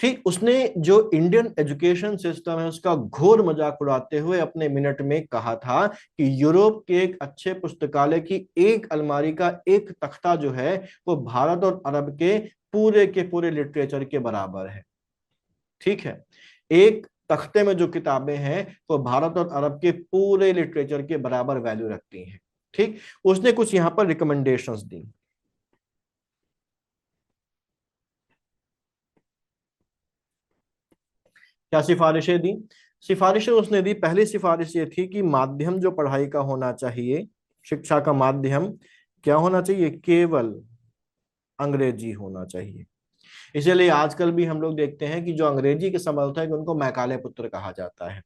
ठीक, उसने जो इंडियन एजुकेशन सिस्टम है उसका घोर मजाक उड़ाते हुए अपने मिनट में कहा था कि यूरोप के एक अच्छे पुस्तकालय की एक अलमारी का एक तख्ता जो है वो भारत और अरब के पूरे लिटरेचर के बराबर है। ठीक है, एक तख्ते में जो किताबें हैं वो भारत और अरब के पूरे लिटरेचर के बराबर वैल्यू रखती हैं। ठीक, उसने कुछ यहां पर रिकमेंडेशंस दी। क्या सिफारिशें दी? सिफारिशें उसने दी, पहली सिफारिश ये थी कि माध्यम जो पढ़ाई का होना चाहिए, शिक्षा का माध्यम क्या होना चाहिए? केवल अंग्रेजी होना चाहिए। इसीलिए आजकल भी हम लोग देखते हैं कि जो अंग्रेजी के समर्थक है उनको मैकाले पुत्र कहा जाता है।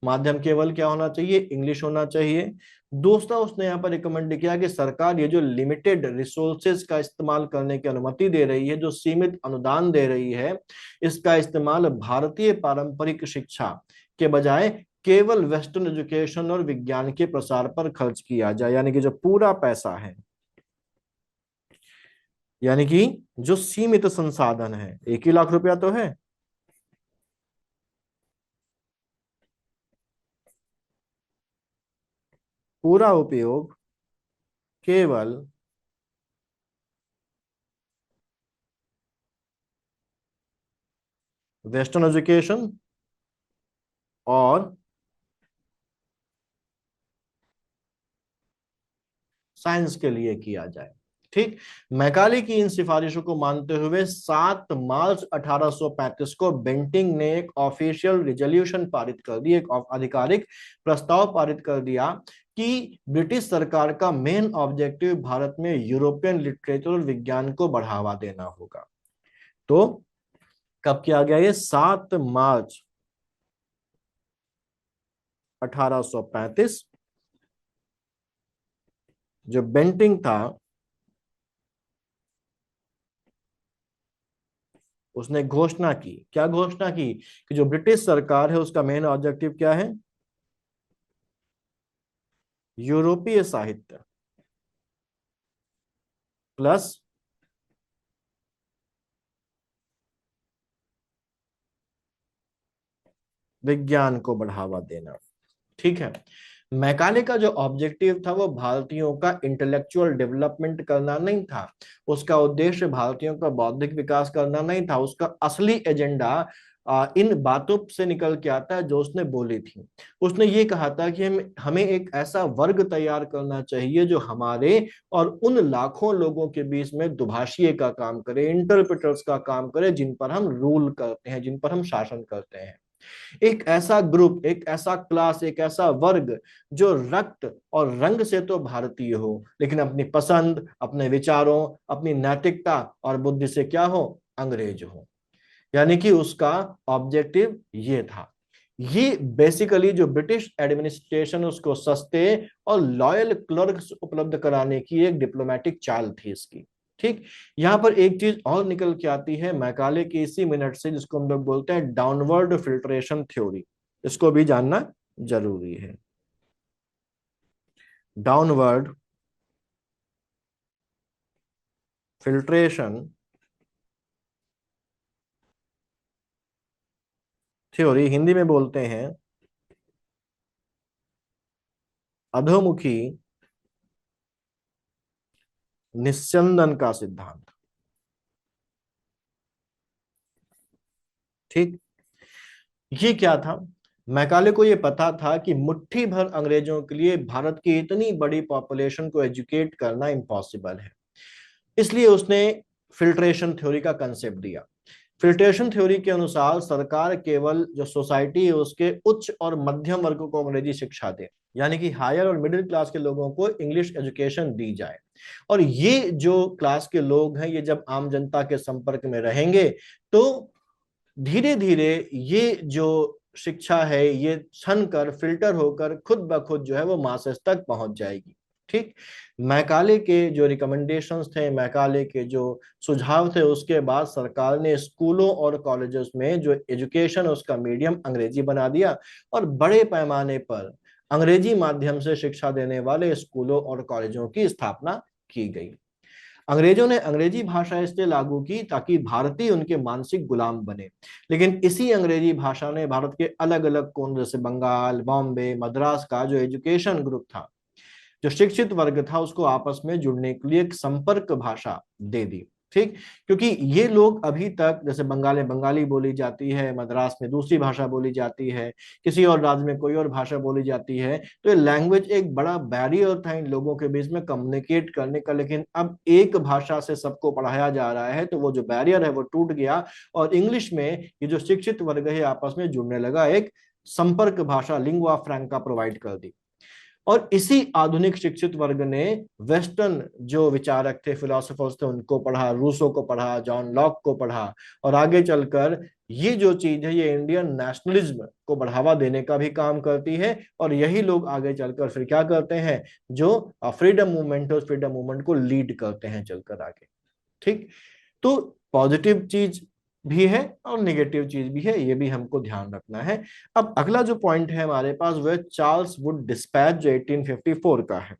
माध्यम केवल क्या होना चाहिए? इंग्लिश होना चाहिए। दूसरा उसने यहाँ पर रिकमेंड किया कि सरकार ये जो लिमिटेड रिसोर्सेज का इस्तेमाल करने की अनुमति दे रही है, जो सीमित अनुदान दे रही है, इसका इस्तेमाल भारतीय पारंपरिक शिक्षा के बजाय केवल वेस्टर्न एजुकेशन और विज्ञान के प्रसार पर खर्च किया जाए। यानी कि जो पूरा पैसा है, यानी कि जो सीमित संसाधन है, 1 ही लाख रुपया तो है, पूरा उपयोग केवल वेस्टर्न एजुकेशन और साइंस के लिए किया जाए। ठीक, मैकाले की इन सिफारिशों को मानते हुए 7 मार्च 1835 को बेंटिंग ने एक ऑफिशियल रिजोल्यूशन पारित कर दी, एक आधिकारिक प्रस्ताव पारित कर दिया कि ब्रिटिश सरकार का मेन ऑब्जेक्टिव भारत में यूरोपियन लिटरेचर और विज्ञान को बढ़ावा देना होगा। तो कब किया गया ये? 7 मार्च 1835। जो बेंटिंग था उसने घोषणा की, क्या घोषणा की? कि जो ब्रिटिश सरकार है उसका मेन ऑब्जेक्टिव क्या है? यूरोपीय साहित्य प्लस विज्ञान को बढ़ावा देना। ठीक है, मैकाले का जो ऑब्जेक्टिव था वो भारतीयों का इंटेलेक्चुअल डेवलपमेंट करना नहीं था, उसका उद्देश्य भारतीयों का बौद्धिक विकास करना नहीं था। उसका असली एजेंडा इन बातों से निकल के आता है जो उसने बोली थी। उसने ये कहा था कि हमें एक ऐसा वर्ग तैयार करना चाहिए जो हमारे और उन लाखों लोगों के बीच में दुभाषिए का काम करे, इंटरप्रेटर्स का काम करे, जिन पर हम रूल करते हैं, जिन पर हम शासन करते हैं। एक ऐसा ग्रुप, एक ऐसा क्लास, एक ऐसा वर्ग जो रक्त और रंग से तो भारतीय हो लेकिन अपनी पसंद, अपने विचारों, अपनी नैतिकता और बुद्धि से क्या हो? अंग्रेज हो। यानी कि उसका ऑब्जेक्टिव ये था। ये बेसिकली जो ब्रिटिश एडमिनिस्ट्रेशन उसको सस्ते और लॉयल क्लर्क्स उपलब्ध कराने की एक डिप्लोमेटिक चाल थी इसकी। ठीक, यहां पर एक चीज और निकल के आती है मैकाले के इसी मिनट से, जिसको हम लोग बोलते हैं डाउनवर्ड फिल्ट्रेशन थ्योरी। इसको भी जानना जरूरी है। डाउनवर्ड फिल्ट्रेशन थ्योरी हिंदी में बोलते हैं अधोमुखी निस्यंदन का सिद्धांत। ठीक, ये क्या था? मैकाले को ये पता था कि मुट्ठी भर अंग्रेजों के लिए भारत की इतनी बड़ी पॉपुलेशन को एजुकेट करना इम्पॉसिबल है। इसलिए उसने फिल्ट्रेशन थ्योरी का कंसेप्ट दिया। फिल्ट्रेशन थ्योरी के अनुसार सरकार केवल जो सोसाइटी है उसके उच्च और मध्यम वर्ग को अंग्रेजी शिक्षा दे, यानी कि हायर और मिडिल क्लास के लोगों को इंग्लिश एजुकेशन दी जाए। और ये जो क्लास के लोग हैं ये जब आम जनता के संपर्क में रहेंगे तो धीरे धीरे ये जो शिक्षा है ये छन कर फिल्टर होकर खुद ब खुद जो है वो मासेस तक पहुंच जाएगी। ठीक। मैकाले के जो रिकमेंडेशंस थे, मैकाले के जो सुझाव थे, उसके बाद सरकार ने स्कूलों और कॉलेजेस में जो एजुकेशन उसका मीडियम अंग्रेजी बना दिया और बड़े पैमाने पर अंग्रेजी माध्यम से शिक्षा देने वाले स्कूलों और कॉलेजों की स्थापना की गई। अंग्रेजों ने अंग्रेजी भाषा इसलिए लागू की ताकि भारतीय उनके मानसिक गुलाम बने। लेकिन इसी अंग्रेजी भाषा ने भारत के अलग अलग कोन जैसे बंगाल, बॉम्बे, मद्रास का जो एजुकेशन ग्रुप था, जो शिक्षित वर्ग था, उसको आपस में जुड़ने के लिए एक संपर्क भाषा दे दी। ठीक। क्योंकि ये लोग अभी तक जैसे बंगाल में बंगाली बोली जाती है, मद्रास में दूसरी भाषा बोली जाती है, किसी और राज्य में कोई और भाषा बोली जाती है, तो ये लैंग्वेज एक बड़ा बैरियर था इन लोगों के बीच में कम्युनिकेट करने का। लेकिन अब एक भाषा से सबको पढ़ाया जा रहा है तो वो जो बैरियर है वो टूट गया और इंग्लिश में ये जो शिक्षित वर्ग है आपस में जुड़ने लगा, एक संपर्क भाषा लिंगुआ फ्रैंका प्रोवाइड कर दी। और इसी आधुनिक शिक्षित वर्ग ने वेस्टर्न जो विचारक थे, फिलोसोफर्स थे, उनको पढ़ा, रूसो को पढ़ा, जॉन लॉक को पढ़ा और आगे चलकर ये जो चीज है ये इंडियन नेशनलिज्म को बढ़ावा देने का भी काम करती है। और यही लोग आगे चलकर फिर क्या करते हैं, जो फ्रीडम मूवमेंट है उस फ्रीडम मूवमेंट को लीड करते हैं चलकर आगे। ठीक। तो पॉजिटिव चीज भी है और नेगेटिव चीज भी है, ये भी हमको ध्यान रखना है। अब अगला जो पॉइंट है हमारे पास वह चार्ल्स वुड डिस्पैच जो 1854 का है।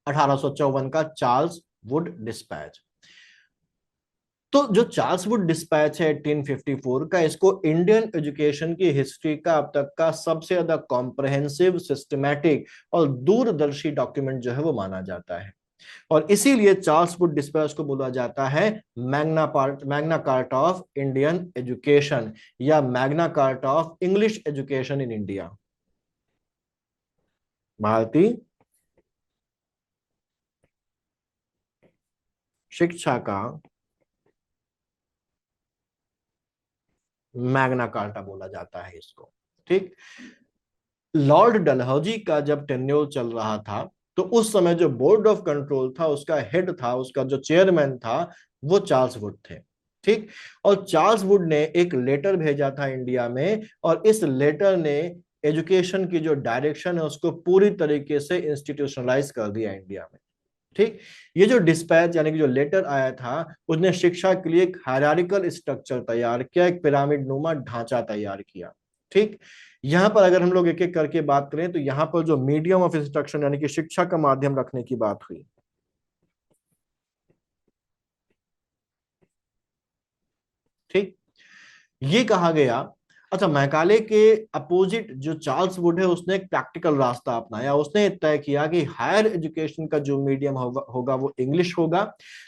अठारह का चार्ल्स वुड डिस्पैच। तो जो चार्ल्स वुड डिस्पैच है 1854 का, इसको इंडियन एजुकेशन की हिस्ट्री का अब तक का सबसे ज्यादा कॉम्प्रहेंसिव, सिस्टमैटिक और दूरदर्शी डॉक्यूमेंट जो है वो माना जाता है। और इसीलिए चार्ल्स वुड डिस्पैच को बोला जाता है Magna Carta of Indian education या Magna Carta of English education in India. भारतीय शिक्षा का मैग्ना कार्टा बोला जाता है इसको। ठीक। लॉर्ड डलहौजी का जब टेन्योर चल रहा था तो उस समय जो बोर्ड ऑफ कंट्रोल था उसका हेड था, उसका जो चेयरमैन था वो चार्ल्स वुड थे। ठीक। और चार्ल्स वुड ने एक लेटर भेजा था इंडिया में और इस लेटर ने एजुकेशन की जो डायरेक्शन है उसको पूरी तरीके से इंस्टीट्यूशनलाइज कर दिया इंडिया में। ठीक। ये जो डिस्पैच यानी कि जो लेटर आया था उसने शिक्षा के लिए एक हायरार्किकल स्ट्रक्चर तैयार किया, एक पिरामिड नुमा ढांचा तैयार किया। ठीक। यहां पर अगर हम लोग एक एक करके बात करें तो यहां पर जो मीडियम ऑफ इंस्ट्रक्शन यानी कि शिक्षा का माध्यम रखने की बात हुई। ठीक। ये कहा गया। अच्छा, मैकाले के अपोजिट जो चार्ल्स वुड है उसने एक प्रैक्टिकल रास्ता अपनाया। उसने तय किया कि हायर एजुकेशन का जो मीडियम होगा वो इंग्लिश होगा,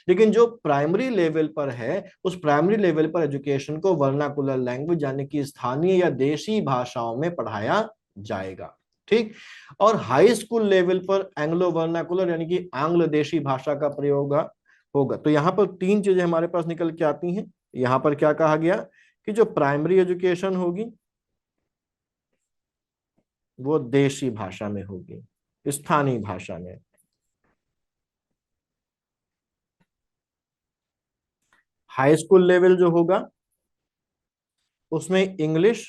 लेकिन जो प्राइमरी लेवल पर है उस प्राइमरी लेवल पर एजुकेशन को वर्नाकुलर लैंग्वेज यानी कि स्थानीय या देशी भाषाओं में पढ़ाया जाएगा। ठीक। और हाई स्कूल लेवल पर एंग्लो वर्नाकुलर यानी कि आंग्ल देशी भाषा का प्रयोग होगा। तो यहाँ पर तीन चीजें हमारे पास निकल के आती हैं। यहाँ पर क्या कहा गया कि जो प्राइमरी एजुकेशन होगी वो देशी भाषा में होगी, स्थानीय भाषा में। हाई स्कूल लेवल जो होगा उसमें इंग्लिश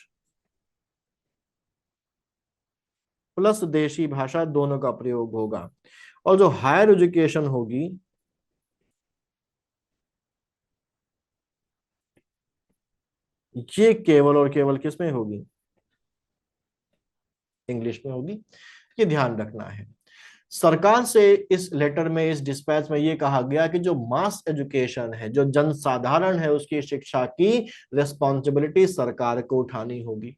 प्लस देशी भाषा दोनों का प्रयोग होगा। और जो हायर एजुकेशन होगी ये केवल और केवल किस में होगी, इंग्लिश में होगी। ये ध्यान रखना है। सरकार से इस लेटर में, इस डिस्पैच में ये कहा गया कि जो मास एजुकेशन है, जो जनसाधारण है, उसकी शिक्षा की रिस्पॉन्सिबिलिटी सरकार को उठानी होगी।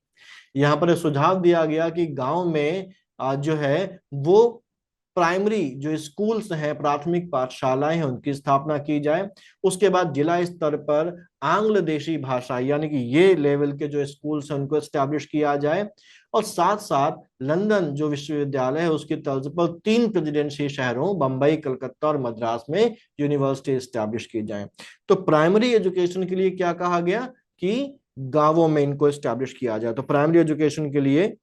यहाँ पर एक सुझाव दिया गया कि गांव में जो है वो प्राइमरी जो स्कूल्स हैं, प्राथमिक पाठशालाएं हैं, उनकी स्थापना की जाए। उसके बाद जिला स्तर पर आंग्ल देशी भाषा यानी कि ये लेवल के जो स्कूल्स हैं उनको एस्टैब्लिश किया जाए। और साथ साथ लंदन जो विश्वविद्यालय है उसकी तर्ज पर 3 प्रेसिडेंसी शहरों बंबई, कलकत्ता और मद्रास में यूनिवर्सिटी एस्टैब्लिश की जाए। तो प्राइमरी एजुकेशन के लिए क्या कहा गया कि गांवों में इनको एस्टैब्लिश किया जाए। तो प्राइमरी एजुकेशन के लिए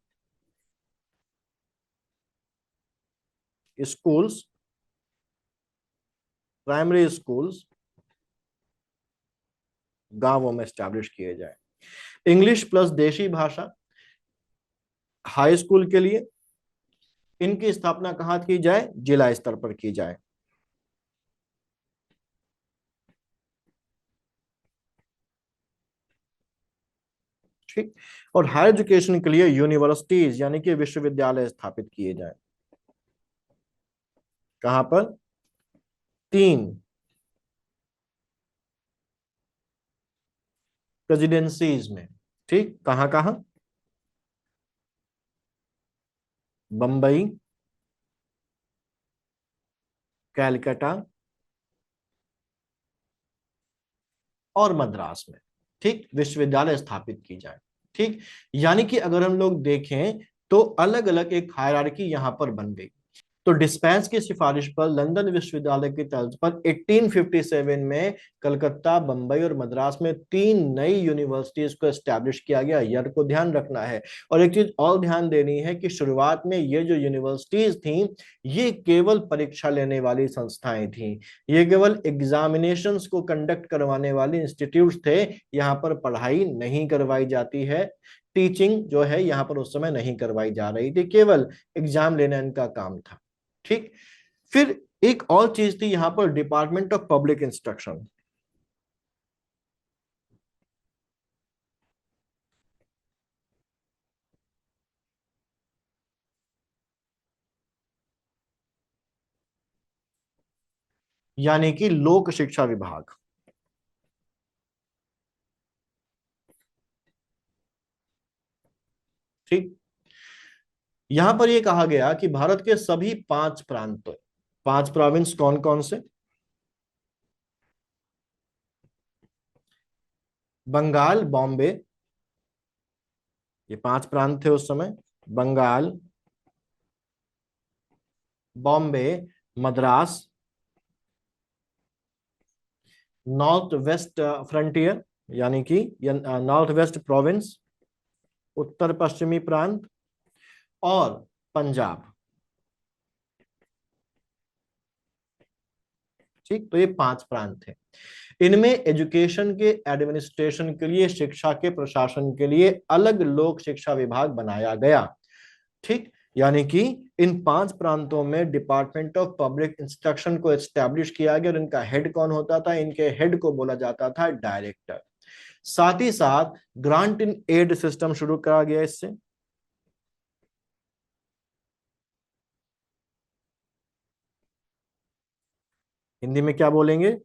स्कूल्स, प्राइमरी स्कूल्स गांवों में एस्टैब्लिश किए जाए। इंग्लिश प्लस देशी भाषा हाई स्कूल के लिए, इनकी स्थापना कहाँ की जाए, जिला स्तर पर की जाए। ठीक। और हायर एजुकेशन के लिए यूनिवर्सिटीज यानी कि विश्वविद्यालय स्थापित किए जाए। कहां पर, 3 प्रेसिडेंसीज में। ठीक, कहां कहां, बंबई, कैलकाटा और मद्रास में। ठीक, विश्वविद्यालय स्थापित की जाए। ठीक, यानी कि अगर हम लोग देखें तो अलग अलग एक हायरार्की यहां पर बन गई। तो डिस्पेंस की सिफारिश पर लंदन विश्वविद्यालय की तर्ज पर 1857 में कलकत्ता, बंबई और मद्रास में 3 नई यूनिवर्सिटीज को एस्टैब्लिश किया गया। ईयर को ध्यान रखना है। और एक चीज और ध्यान देनी है कि शुरुआत में ये जो यूनिवर्सिटीज थी ये केवल परीक्षा लेने वाली संस्थाएं थी। ये केवल एग्जामिनेशंस को कंडक्ट करवाने वाले इंस्टीट्यूट थे। यहाँ पर पढ़ाई नहीं करवाई जाती है, टीचिंग जो है यहाँ पर उस समय नहीं करवाई जा रही थी, केवल एग्जाम लेना इनका काम था। ठीक। फिर एक और चीज थी यहां पर, डिपार्टमेंट ऑफ पब्लिक इंस्ट्रक्शन। यानी कि लोक शिक्षा विभाग। ठीक। यहां पर यह कहा गया कि भारत के सभी 5 प्रांत, 5 प्रोविंस कौन कौन से, बंगाल, बॉम्बे, ये 5 प्रांत थे उस समय। Bengal, Bombay, Madras, north west frontier यानी कि नॉर्थ वेस्ट प्रोविंस, उत्तर पश्चिमी प्रांत और पंजाब। ठीक, तो ये 5 प्रांत थे। इनमें एजुकेशन के एडमिनिस्ट्रेशन के लिए, शिक्षा के प्रशासन के लिए अलग लोक शिक्षा विभाग बनाया गया। ठीक, यानी कि इन 5 प्रांतों में डिपार्टमेंट ऑफ पब्लिक इंस्ट्रक्शन को एस्टैब्लिश किया गया और इनका हेड कौन होता था, इनके हेड को बोला जाता था डायरेक्टर। साथ ही साथ ग्रांट इन एड सिस्टम शुरू करा गया इससे। हिंदी में क्या बोलेंगे,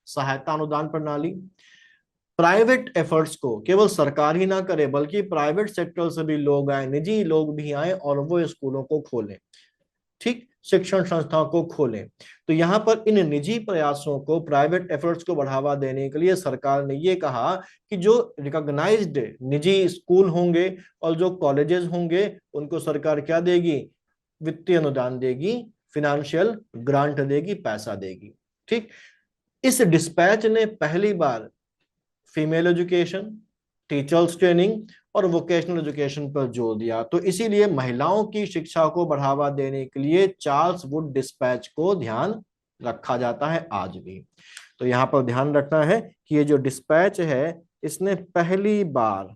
सहायता अनुदान प्रणाली। प्राइवेट एफर्ट्स को केवल सरकार ही ना करे बल्कि प्राइवेट सेक्टर से भी लोग आए, निजी लोग भी आए और वो स्कूलों को खोलें। ठीक, शिक्षण संस्थाओं को खोलें। तो यहां पर इन निजी प्रयासों को, प्राइवेट एफर्ट्स को बढ़ावा देने के लिए सरकार ने ये कहा कि जो रिकॉग्नाइज्ड निजी स्कूल होंगे और जो कॉलेजेस होंगे उनको सरकार क्या देगी, वित्तीय अनुदान देगी, फिनेंशियल ग्रांट देगी, पैसा देगी। ठीक। इस डिस्पैच ने पहली बार फीमेल एजुकेशन, टीचर्स ट्रेनिंग और वोकेशनल एजुकेशन पर जोर दिया। तो इसीलिए महिलाओं की शिक्षा को बढ़ावा देने के लिए चार्ल्स वुड डिस्पैच को ध्यान रखा जाता है आज भी। तो यहां पर ध्यान रखना है कि ये जो डिस्पैच है इसने पहली बार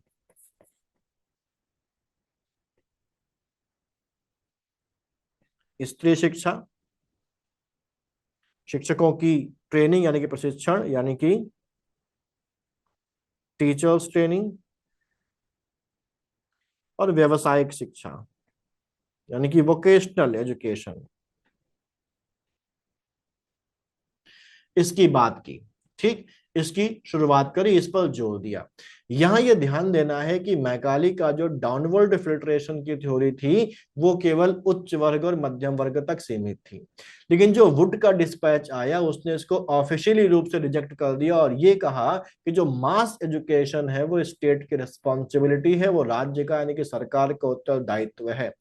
स्त्री शिक्षा, शिक्षकों की ट्रेनिंग यानी कि प्रशिक्षण यानी कि टीचर्स ट्रेनिंग और व्यवसायिक शिक्षा यानी कि वोकेशनल एजुकेशन, इसकी बात की, ठीक, इसकी शुरुआत करी, इस पर जोर दिया। यहां यह ध्यान देना है कि मैकाली का जो डाउनवर्ड फिल्ट्रेशन की थ्योरी थी वो केवल उच्च वर्ग और मध्यम वर्ग तक सीमित थी, लेकिन जो वुड का डिस्पैच आया उसने इसको ऑफिशियली रूप से रिजेक्ट कर दिया और ये कहा कि जो मास एजुकेशन है वो स्टेट की रिस्पॉन्सिबिलिटी है, वो राज्य का यानी कि सरकार का उत्तरदायित्व है।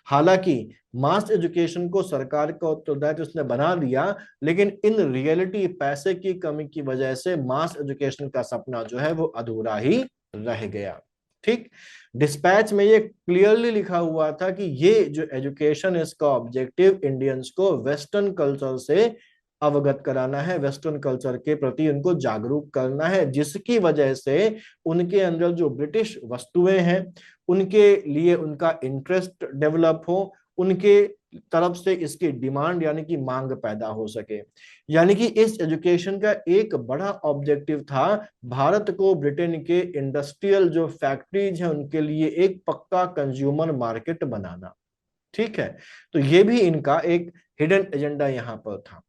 हालांकि मास एजुकेशन को सरकार का उत्तरदायित्व उसने बना दिया, लेकिन इन रियलिटी पैसे की कमी की वजह से मास एजुकेशन का सपना जो है वो अधूरा ही रह गया। ठीक, डिस्पैच में ये क्लियरली लिखा हुआ था कि ये जो एजुकेशन इसका ऑब्जेक्टिव इंडियंस को वेस्टर्न कल्चर से अवगत कराना है, वेस्टर्न कल्चर के प्रति उनको जागरूक करना है, जिसकी वजह से उनके अंदर जो ब्रिटिश वस्तुएं हैं उनके लिए उनका इंटरेस्ट डेवलप हो, उनके तरफ से इसकी डिमांड यानी कि मांग पैदा हो सके। यानी कि इस एजुकेशन का एक बड़ा ऑब्जेक्टिव था भारत को ब्रिटेन के इंडस्ट्रियल जो फैक्ट्रीज हैं उनके लिए एक पक्का कंज्यूमर मार्केट बनाना। ठीक है, तो ये भी इनका एक हिडन एजेंडा यहां पर था।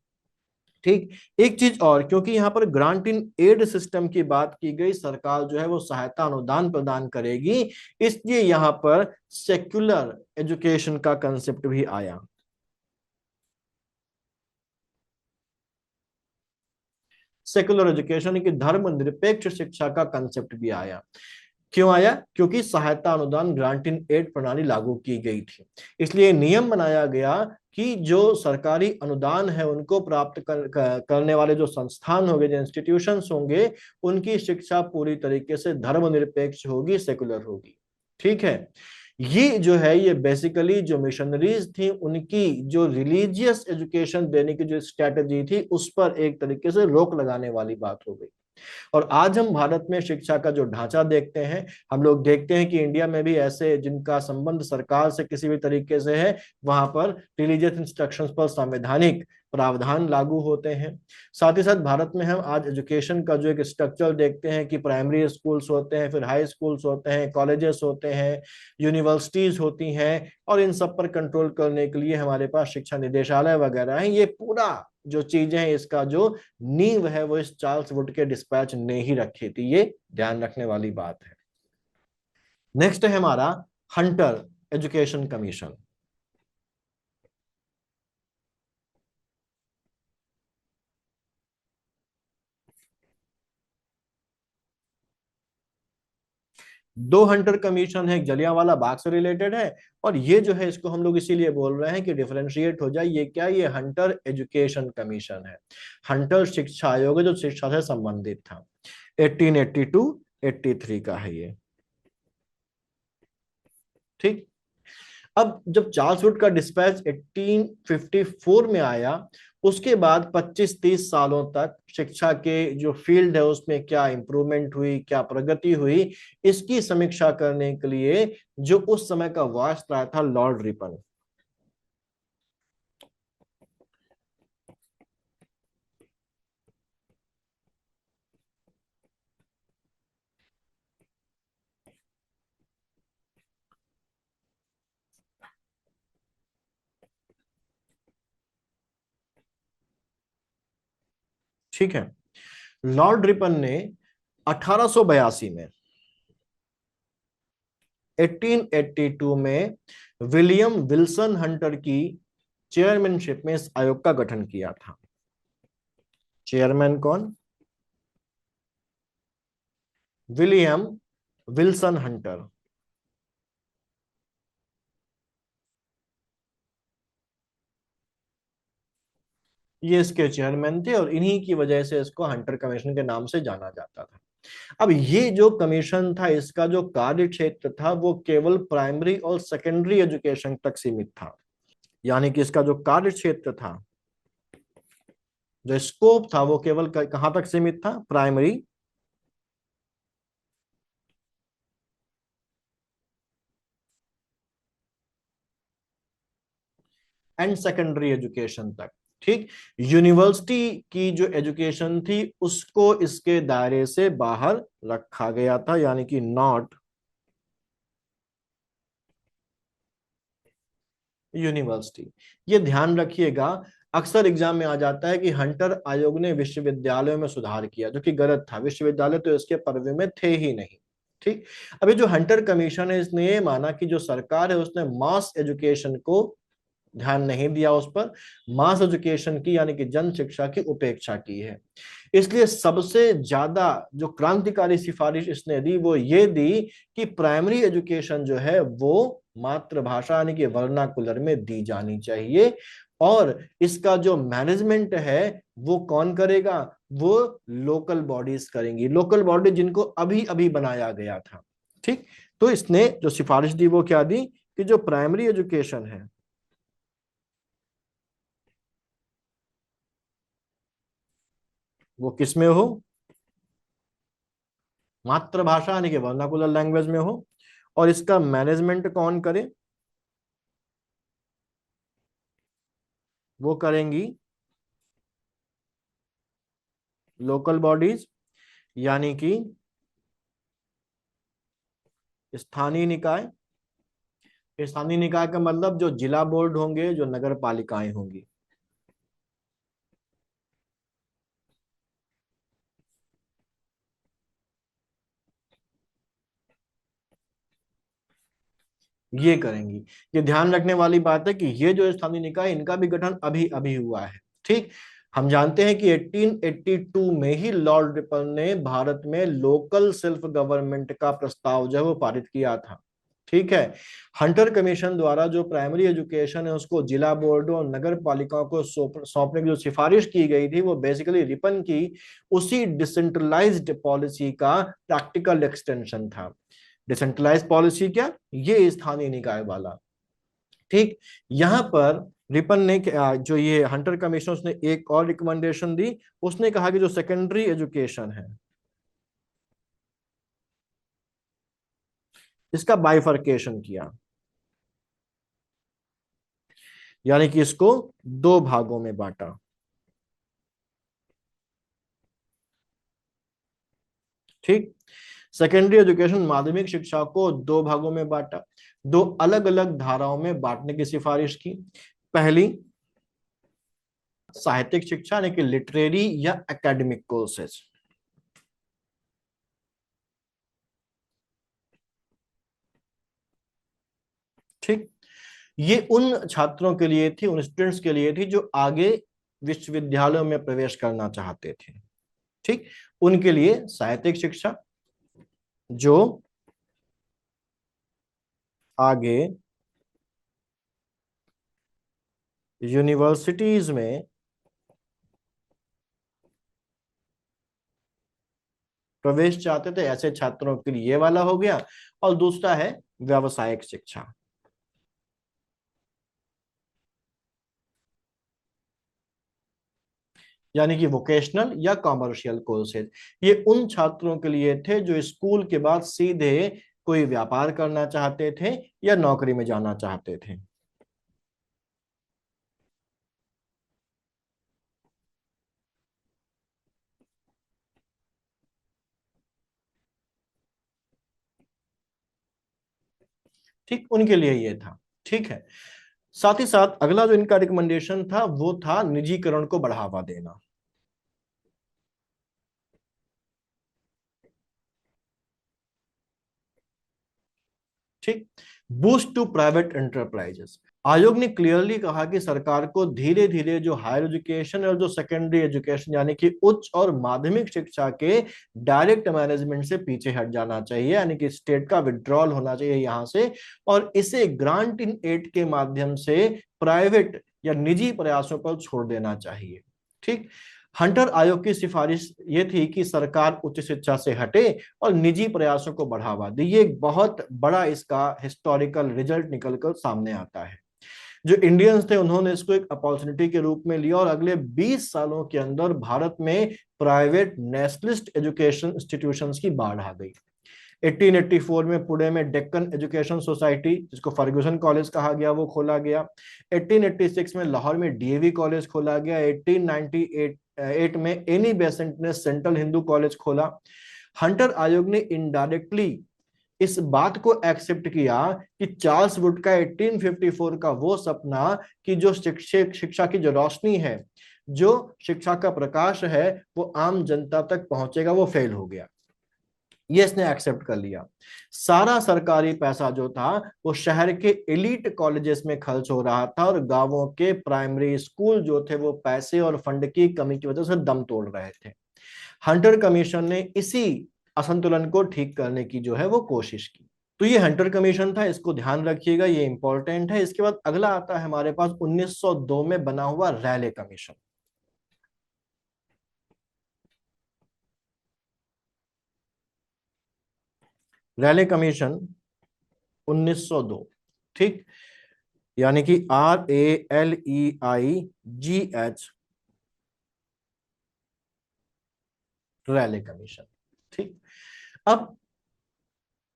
ठीक, एक चीज और, क्योंकि यहाँ पर ग्रांट इन एड सिस्टम की बात की गई, सरकार जो है वो सहायता अनुदान प्रदान करेगी, इसलिए यहाँ पर सेक्युलर एजुकेशन का कंसेप्ट भी आया। सेकुलर एजुकेशन की धर्मनिरपेक्ष शिक्षा का कंसेप्ट भी आया। क्यों आया? क्योंकि सहायता अनुदान ग्रांट इन एड प्रणाली लागू की गई थी, इसलिए नियम बनाया गया कि जो सरकारी अनुदान है उनको प्राप्त करने वाले जो संस्थान होंगे, जो इंस्टीट्यूशंस होंगे, उनकी शिक्षा पूरी तरीके से धर्मनिरपेक्ष होगी, सेकुलर होगी। ठीक है, ये जो है ये बेसिकली जो मिशनरीज थी उनकी जो रिलीजियस एजुकेशन देने की जो स्ट्रेटजी थी उस पर एक तरीके से रोक लगाने वाली बात हो गई। और आज हम भारत में शिक्षा का जो ढांचा देखते हैं, हम लोग देखते हैं कि इंडिया में भी ऐसे जिनका संबंध सरकार से किसी भी तरीके से है, वहां पर रिलीजियस इंस्ट्रक्शंस पर संवैधानिक प्रावधान लागू होते हैं। साथ ही साथ भारत में हम आज एजुकेशन का जो एक स्ट्रक्चर देखते हैं कि प्राइमरी स्कूल्स होते हैं, फिर हाई स्कूल्स होते हैं, कॉलेजेस होते हैं, यूनिवर्सिटीज होती हैं, और इन सब पर कंट्रोल करने के लिए हमारे पास शिक्षा निदेशालय वगैरह है। ये पूरा जो चीजें हैं इसका जो नींव है वो इस चार्ल्स वुड के डिस्पैच ने ही रखी थी, ये ध्यान रखने वाली बात है। नेक्स्ट है हमारा हंटर एजुकेशन कमीशन। दो हंटर कमीशन है, एक जलियांवाला बाग से रिलेटेड है, और ये जो है इसको हम लोग इसीलिए बोल रहे हैं कि डिफरेंशिएट हो जाए, ये क्या, ये हंटर एजुकेशन कमीशन है। हंटर शिक्षा आयोग है जो शिक्षा से संबंधित था, 1882 83 का है ये। ठीक, अब जब चार्ल्स वुड का डिस्पैच 1854 में आया, उसके बाद 25-30 सालों तक शिक्षा के जो फील्ड है उसमें क्या इंप्रूवमेंट हुई, क्या प्रगति हुई, इसकी समीक्षा करने के लिए जो उस समय का वायसराय था लॉर्ड रिपन। ठीक है, लॉर्ड रिपन ने 1882 में, 1882 में विलियम विल्सन हंटर की चेयरमैनशिप में इस आयोग का गठन किया था। चेयरमैन कौन? William Wilson Hunter. ये इसके चेयरमैन थे और इन्हीं की वजह से इसको हंटर कमीशन के नाम से जाना जाता था। अब ये जो कमीशन था इसका जो कार्य क्षेत्र था वो केवल प्राइमरी और सेकेंडरी एजुकेशन तक सीमित था, यानी कि इसका जो कार्य क्षेत्र था, जो स्कोप था, वो केवल कहां तक सीमित था? प्राइमरी एंड सेकेंडरी एजुकेशन तक। ठीक, यूनिवर्सिटी की जो एजुकेशन थी उसको इसके दायरे से बाहर रखा गया था, यानी कि नॉट यूनिवर्सिटी। ये ध्यान रखिएगा, अक्सर एग्जाम में आ जाता है कि हंटर आयोग ने विश्वविद्यालयों में सुधार किया, जो कि गलत था। विश्वविद्यालय तो इसके पर्वे में थे ही नहीं। ठीक। अभी जो हंटर कमीशन है, इसने ये माना कि जो सरकार है उसने मास एजुकेशन को ध्यान नहीं दिया, उस पर मास एजुकेशन की यानी कि जन शिक्षा की उपेक्षा की है। इसलिए सबसे ज्यादा जो क्रांतिकारी सिफारिश इसने दी वो ये दी कि प्राइमरी एजुकेशन जो है वो मातृभाषा यानी कि वर्नाकुलर में दी जानी चाहिए, और इसका जो मैनेजमेंट है वो कौन करेगा? वो लोकल बॉडीज करेंगी, लोकल बॉडी जिनको अभी अभी बनाया गया था। ठीक। तो इसने जो सिफारिश दी वो क्या दी कि जो प्राइमरी एजुकेशन है वो किस में हो? मातृभाषा यानी कि वर्नाकुलर लैंग्वेज में हो। और इसका मैनेजमेंट कौन करे? वो करेंगी लोकल बॉडीज, यानी कि स्थानीय निकाय। स्थानीय निकाय का मतलब जो जिला बोर्ड होंगे, जो नगर पालिकाएं होंगी। ये करेंगी। ये ध्यान रखने वाली बात है कि ये जो स्थानीय निकाय, इनका भी गठन अभी अभी हुआ है। ठीक। हम जानते हैं कि 1882 में ही लॉर्ड रिपन ने भारत में लोकल सेल्फ गवर्नमेंट का प्रस्ताव जो है वो पारित किया था। ठीक है। हंटर कमीशन द्वारा जो प्राइमरी एजुकेशन है उसको जिला बोर्डों और नगर पालिकाओं को सौंपने की जो सिफारिश की गई थी वो बेसिकली रिपन की उसी डिसेंट्रलाइज्ड पॉलिसी का प्रैक्टिकल एक्सटेंशन था। डिसेंट्रलाइज पॉलिसी क्या? ये स्थानीय निकाय वाला। ठीक। यहां पर रिपन ने जो ये हंटर कमीशन, उसने एक और रिकमेंडेशन दी। उसने कहा कि जो सेकेंडरी एजुकेशन है इसका बाइफर्केशन किया, यानी कि इसको दो भागों में बांटा। ठीक। सेकेंडरी एजुकेशन माध्यमिक शिक्षा को दो भागों में बांटा, दो अलग अलग धाराओं में बांटने की सिफारिश की। पहली, साहित्यिक शिक्षा यानी कि लिटरेरी या एकेडमिक कोर्सेज। ठीक। ये उन छात्रों के लिए थी, उन स्टूडेंट्स के लिए थी जो आगे विश्वविद्यालयों में प्रवेश करना चाहते थे। ठीक। उनके लिए साहित्यिक शिक्षा, जो आगे यूनिवर्सिटीज में प्रवेश चाहते थे, ऐसे छात्रों के लिए ये वाला हो गया। और दूसरा है व्यावसायिक शिक्षा, यानी कि वोकेशनल या कॉमर्शियल कोर्सेज। ये उन छात्रों के लिए थे जो स्कूल के बाद सीधे कोई व्यापार करना चाहते थे या नौकरी में जाना चाहते थे। ठीक, उनके लिए ये था। ठीक है। साथ ही साथ अगला जो इनका रिकमेंडेशन था वो था निजीकरण को बढ़ावा देना। ठीक। Boost to private enterprises. आयोग ने क्लियरली कहा कि सरकार को धीरे धीरे जो हायर एजुकेशन और जो सेकेंडरी एजुकेशन यानी कि उच्च और माध्यमिक शिक्षा के डायरेक्ट मैनेजमेंट से पीछे हट जाना चाहिए, यानी कि स्टेट का विड्रॉल होना चाहिए यहां से, और इसे ग्रांट इन एड के माध्यम से प्राइवेट या निजी प्रयासों पर छोड़ देना चाहिए। ठीक। हंटर आयोग की सिफारिश ये थी कि सरकार उच्च शिक्षा से हटे और निजी प्रयासों को बढ़ावा दे। ये एक बहुत बड़ा इसका हिस्टोरिकल रिजल्ट निकलकर सामने आता है। जो इंडियंस थे उन्होंने इसको एक अपॉर्चुनिटी के रूप में लिया और अगले 20 सालों के अंदर भारत में प्राइवेट नेशनलिस्ट एजुकेशन इंस्टीट्यूशंस की बाढ़ आ गई। 1884 में पुणे में डेक्कन एजुकेशन सोसाइटी, जिसको फर्ग्यूसन कॉलेज कहा गया, वो खोला गया। 1886 में लाहौर में डीएवी कॉलेज खोला गया। 1898 में एनी बेसेंट ने सेंट्रल हिंदू कॉलेज खोला। हंटर आयोग ने इनडायरेक्टली इस बात को एक्सेप्ट किया कि चार्ल्स वुड का 1854 का वो सपना कि जो शिक्षा की जो रोशनी है, जो शिक्षा का प्रकाश है, वो आम जनता तक पहुंचेगा, वो फेल हो गया। ये इसने एक्सेप्ट कर लिया। सारा सरकारी पैसा जो था वो शहर के एलिट कॉलेजेस में खर्च हो रहा था, और गांवों के प्राइमरी स्कूल जो थे वो पैसे और फंड की कमी की वजह से दम तोड़ रहे थे। हंटर कमीशन ने इसी असंतुलन को ठीक करने की जो है वो कोशिश की। तो ये हंटर कमीशन था, इसको ध्यान रखिएगा, ये इंपॉर्टेंट है। इसके बाद अगला आता है हमारे पास 1902 में बना हुआ रैले कमीशन। रैले कमीशन 1902, ठीक, यानी कि RALEIGH, रैले कमीशन। ठीक। अब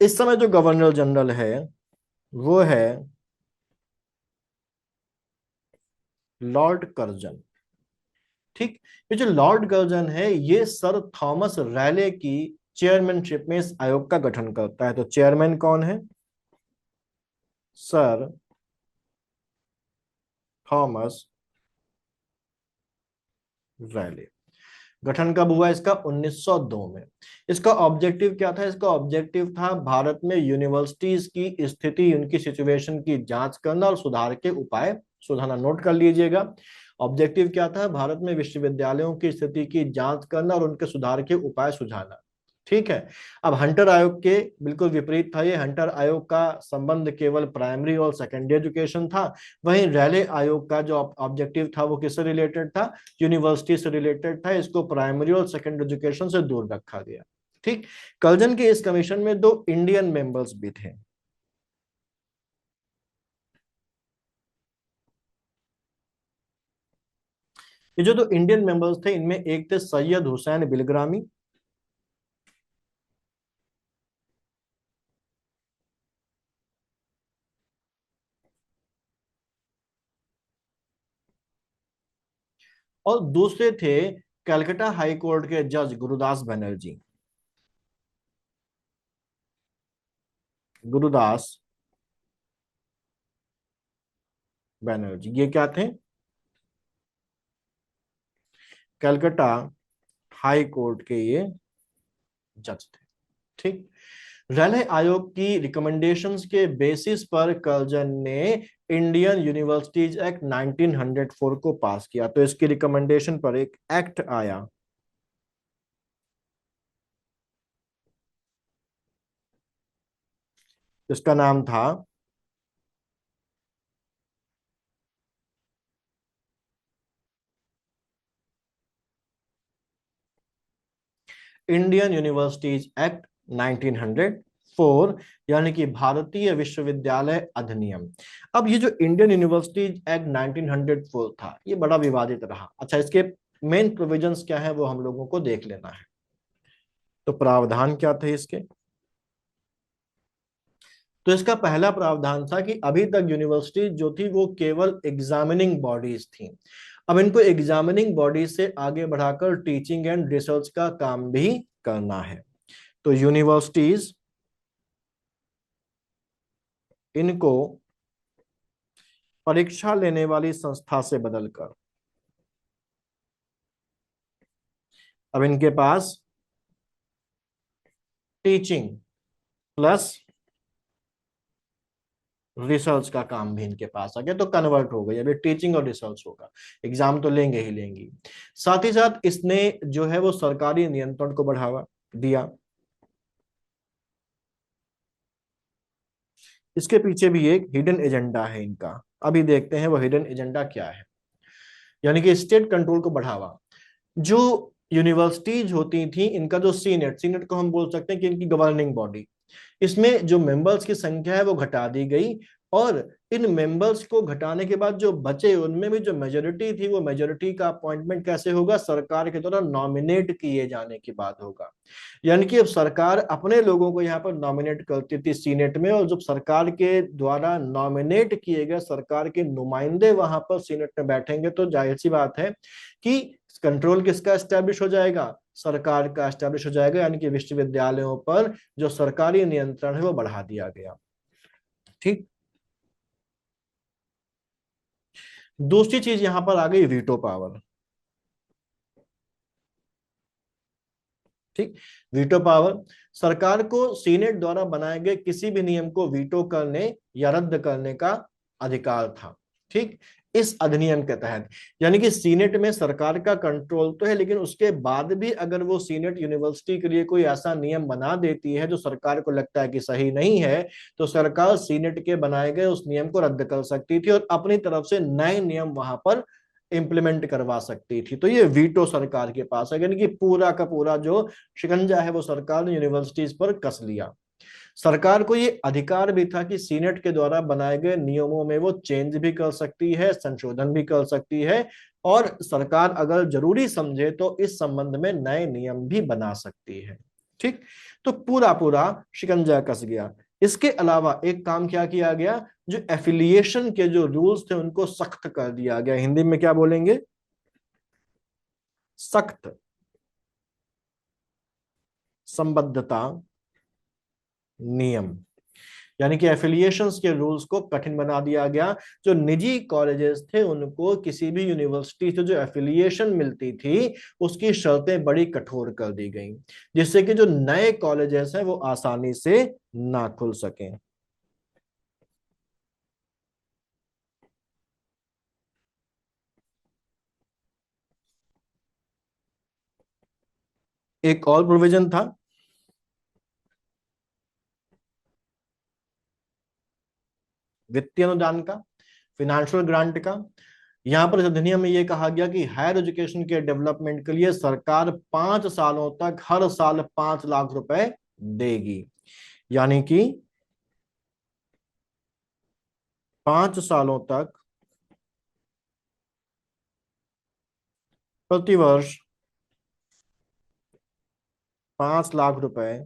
इस समय जो गवर्नर जनरल है वो है लॉर्ड कर्जन। ठीक। ये जो लॉर्ड कर्जन है ये सर थॉमस रैले की चेयरमैनशिप में इस आयोग का गठन करता है। तो चेयरमैन कौन है? Sir Thomas Raleigh. गठन कब हुआ इसका? 1902 में। इसका ऑब्जेक्टिव क्या था? इसका ऑब्जेक्टिव था भारत में यूनिवर्सिटीज की स्थिति, उनकी सिचुएशन की जांच करना और सुधार के उपाय सुझाना। नोट कर लीजिएगा, ऑब्जेक्टिव क्या था? भारत में विश्वविद्यालयों की स्थिति की जांच करना और उनके सुधार के उपाय सुझाना। ठीक है। अब हंटर आयोग के बिल्कुल विपरीत था ये। हंटर आयोग का संबंध केवल प्राइमरी और सेकेंडरी एजुकेशन था। वहीं रैले आयोग का जो ऑब्जेक्टिव था वो किससे रिलेटेड था? यूनिवर्सिटी से रिलेटेड था। इसको प्राइमरी और सेकेंडरी एजुकेशन से दूर रखा गया। ठीक। कर्जन के इस कमीशन में दो इंडियन मेंबर्स भी थे। ये जो दो इंडियन मेंबर्स थे इनमें एक थे सैयद हुसैन बिलग्रामी, और दूसरे थे कलकत्ता हाई कोर्ट के जज गुरुदास बनर्जी। गुरुदास बनर्जी ये क्या थे? कलकत्ता हाई कोर्ट के ये जज थे। ठीक। रैले आयोग की रिकमेंडेशंस के बेसिस पर कर्जन ने इंडियन यूनिवर्सिटीज एक्ट 1904 को पास किया। तो इसकी रिकमेंडेशन पर एक एक्ट आया, इसका नाम था इंडियन यूनिवर्सिटीज एक्ट 1904, यानी कि भारतीय विश्वविद्यालय अधिनियम। अब ये जो इंडियन यूनिवर्सिटीज एक्ट 1904 था ये बड़ा विवादित रहा। अच्छा, इसके मेन प्रोविजंस क्या है वो हम लोगों को देख लेना है। तो प्रावधान क्या थे इसके? तो इसका पहला प्रावधान था कि अभी तक यूनिवर्सिटी जो थी वो केवल एग्जामिनिंग बॉडीज थी। अब इनको एग्जामिनिंग बॉडी से आगे बढ़ाकर टीचिंग एंड रिसर्च का काम भी करना है। तो यूनिवर्सिटीज इनको परीक्षा लेने वाली संस्था से बदलकर अब इनके पास टीचिंग प्लस रिसर्च का काम भी इनके पास आ गया। तो कन्वर्ट हो गई, अभी टीचिंग और रिसर्च होगा, एग्जाम तो लेंगे ही लेंगी। साथ ही साथ इसने जो है वो सरकारी नियंत्रण को बढ़ावा दिया। इसके पीछे भी एक हिडन एजेंडा है इनका, अभी देखते हैं वो हिडन एजेंडा क्या है। यानी कि स्टेट कंट्रोल को बढ़ावा। जो यूनिवर्सिटीज होती थी इनका जो सीनेट, सीनेट को हम बोल सकते हैं कि इनकी गवर्निंग बॉडी, इसमें जो मेंबर्स की संख्या है वो घटा दी गई। और इन मेंबर्स को घटाने के बाद जो बचे उनमें भी जो मेजोरिटी थी, वो मेजोरिटी का अपॉइंटमेंट कैसे होगा? सरकार के द्वारा नॉमिनेट किए जाने के बाद होगा। यानी कि अब सरकार अपने लोगों को यहाँ पर नॉमिनेट करती थी सीनेट में, और जब सरकार के द्वारा नॉमिनेट किए गए सरकार के नुमाइंदे वहां पर सीनेट में बैठेंगे, तो जाहिर सी बात है कि कंट्रोल किसका एस्टेब्लिश हो जाएगा? सरकार का एस्टेब्लिश हो जाएगा। यानी कि विश्वविद्यालयों पर जो सरकारी नियंत्रण है वो बढ़ा दिया गया। ठीक। दूसरी चीज यहां पर आ गई वीटो पावर। ठीक। वीटो पावर, सरकार को सीनेट द्वारा बनाए गए किसी भी नियम को वीटो करने या रद्द करने का अधिकार था। ठीक। इस अधिनियम के तहत, यानी कि सीनेट में सरकार का कंट्रोल तो है, लेकिन उसके बाद भी अगर वो सीनेट यूनिवर्सिटी के लिए कोई ऐसा नियम बना देती है जो सरकार को लगता है कि सही नहीं है, तो सरकार सीनेट के बनाए गए उस नियम को रद्द कर सकती थी और अपनी तरफ से नए नियम वहां पर इंप्लीमेंट करवा सकती थी। तो ये वीटो सरकार के पास है, यानी कि पूरा का पूरा जो शिकंजा है वो सरकार ने यूनिवर्सिटीज पर कस लिया। सरकार को ये अधिकार भी था कि सीनेट के द्वारा बनाए गए नियमों में वो चेंज भी कर सकती है, संशोधन भी कर सकती है, और सरकार अगर जरूरी समझे तो इस संबंध में नए नियम भी बना सकती है। ठीक। तो पूरा पूरा शिकंजा कस गया। इसके अलावा एक काम क्या किया गया? जो एफिलिएशन के जो रूल्स थे उनको सख्त कर दिया गया। हिंदी में क्या बोलेंगे? सख्त संबद्धता नियम। यानी कि एफिलिएशंस के रूल्स को कठिन बना दिया गया। जो निजी कॉलेजेस थे उनको किसी भी यूनिवर्सिटी से जो एफिलिएशन मिलती थी उसकी शर्तें बड़ी कठोर कर दी गई, जिससे कि जो नए कॉलेजेस हैं वो आसानी से ना खुल सकें। एक और प्रोविजन था वित्तीय अनुदान का, फिनेंशियल ग्रांट का। यहां पर इस अधिनियम में यह कहा गया कि हायर एजुकेशन के डेवलपमेंट के लिए सरकार 5 सालों तक हर साल 5 लाख रुपए देगी। यानी कि 5 सालों तक प्रतिवर्ष 5 लाख रुपए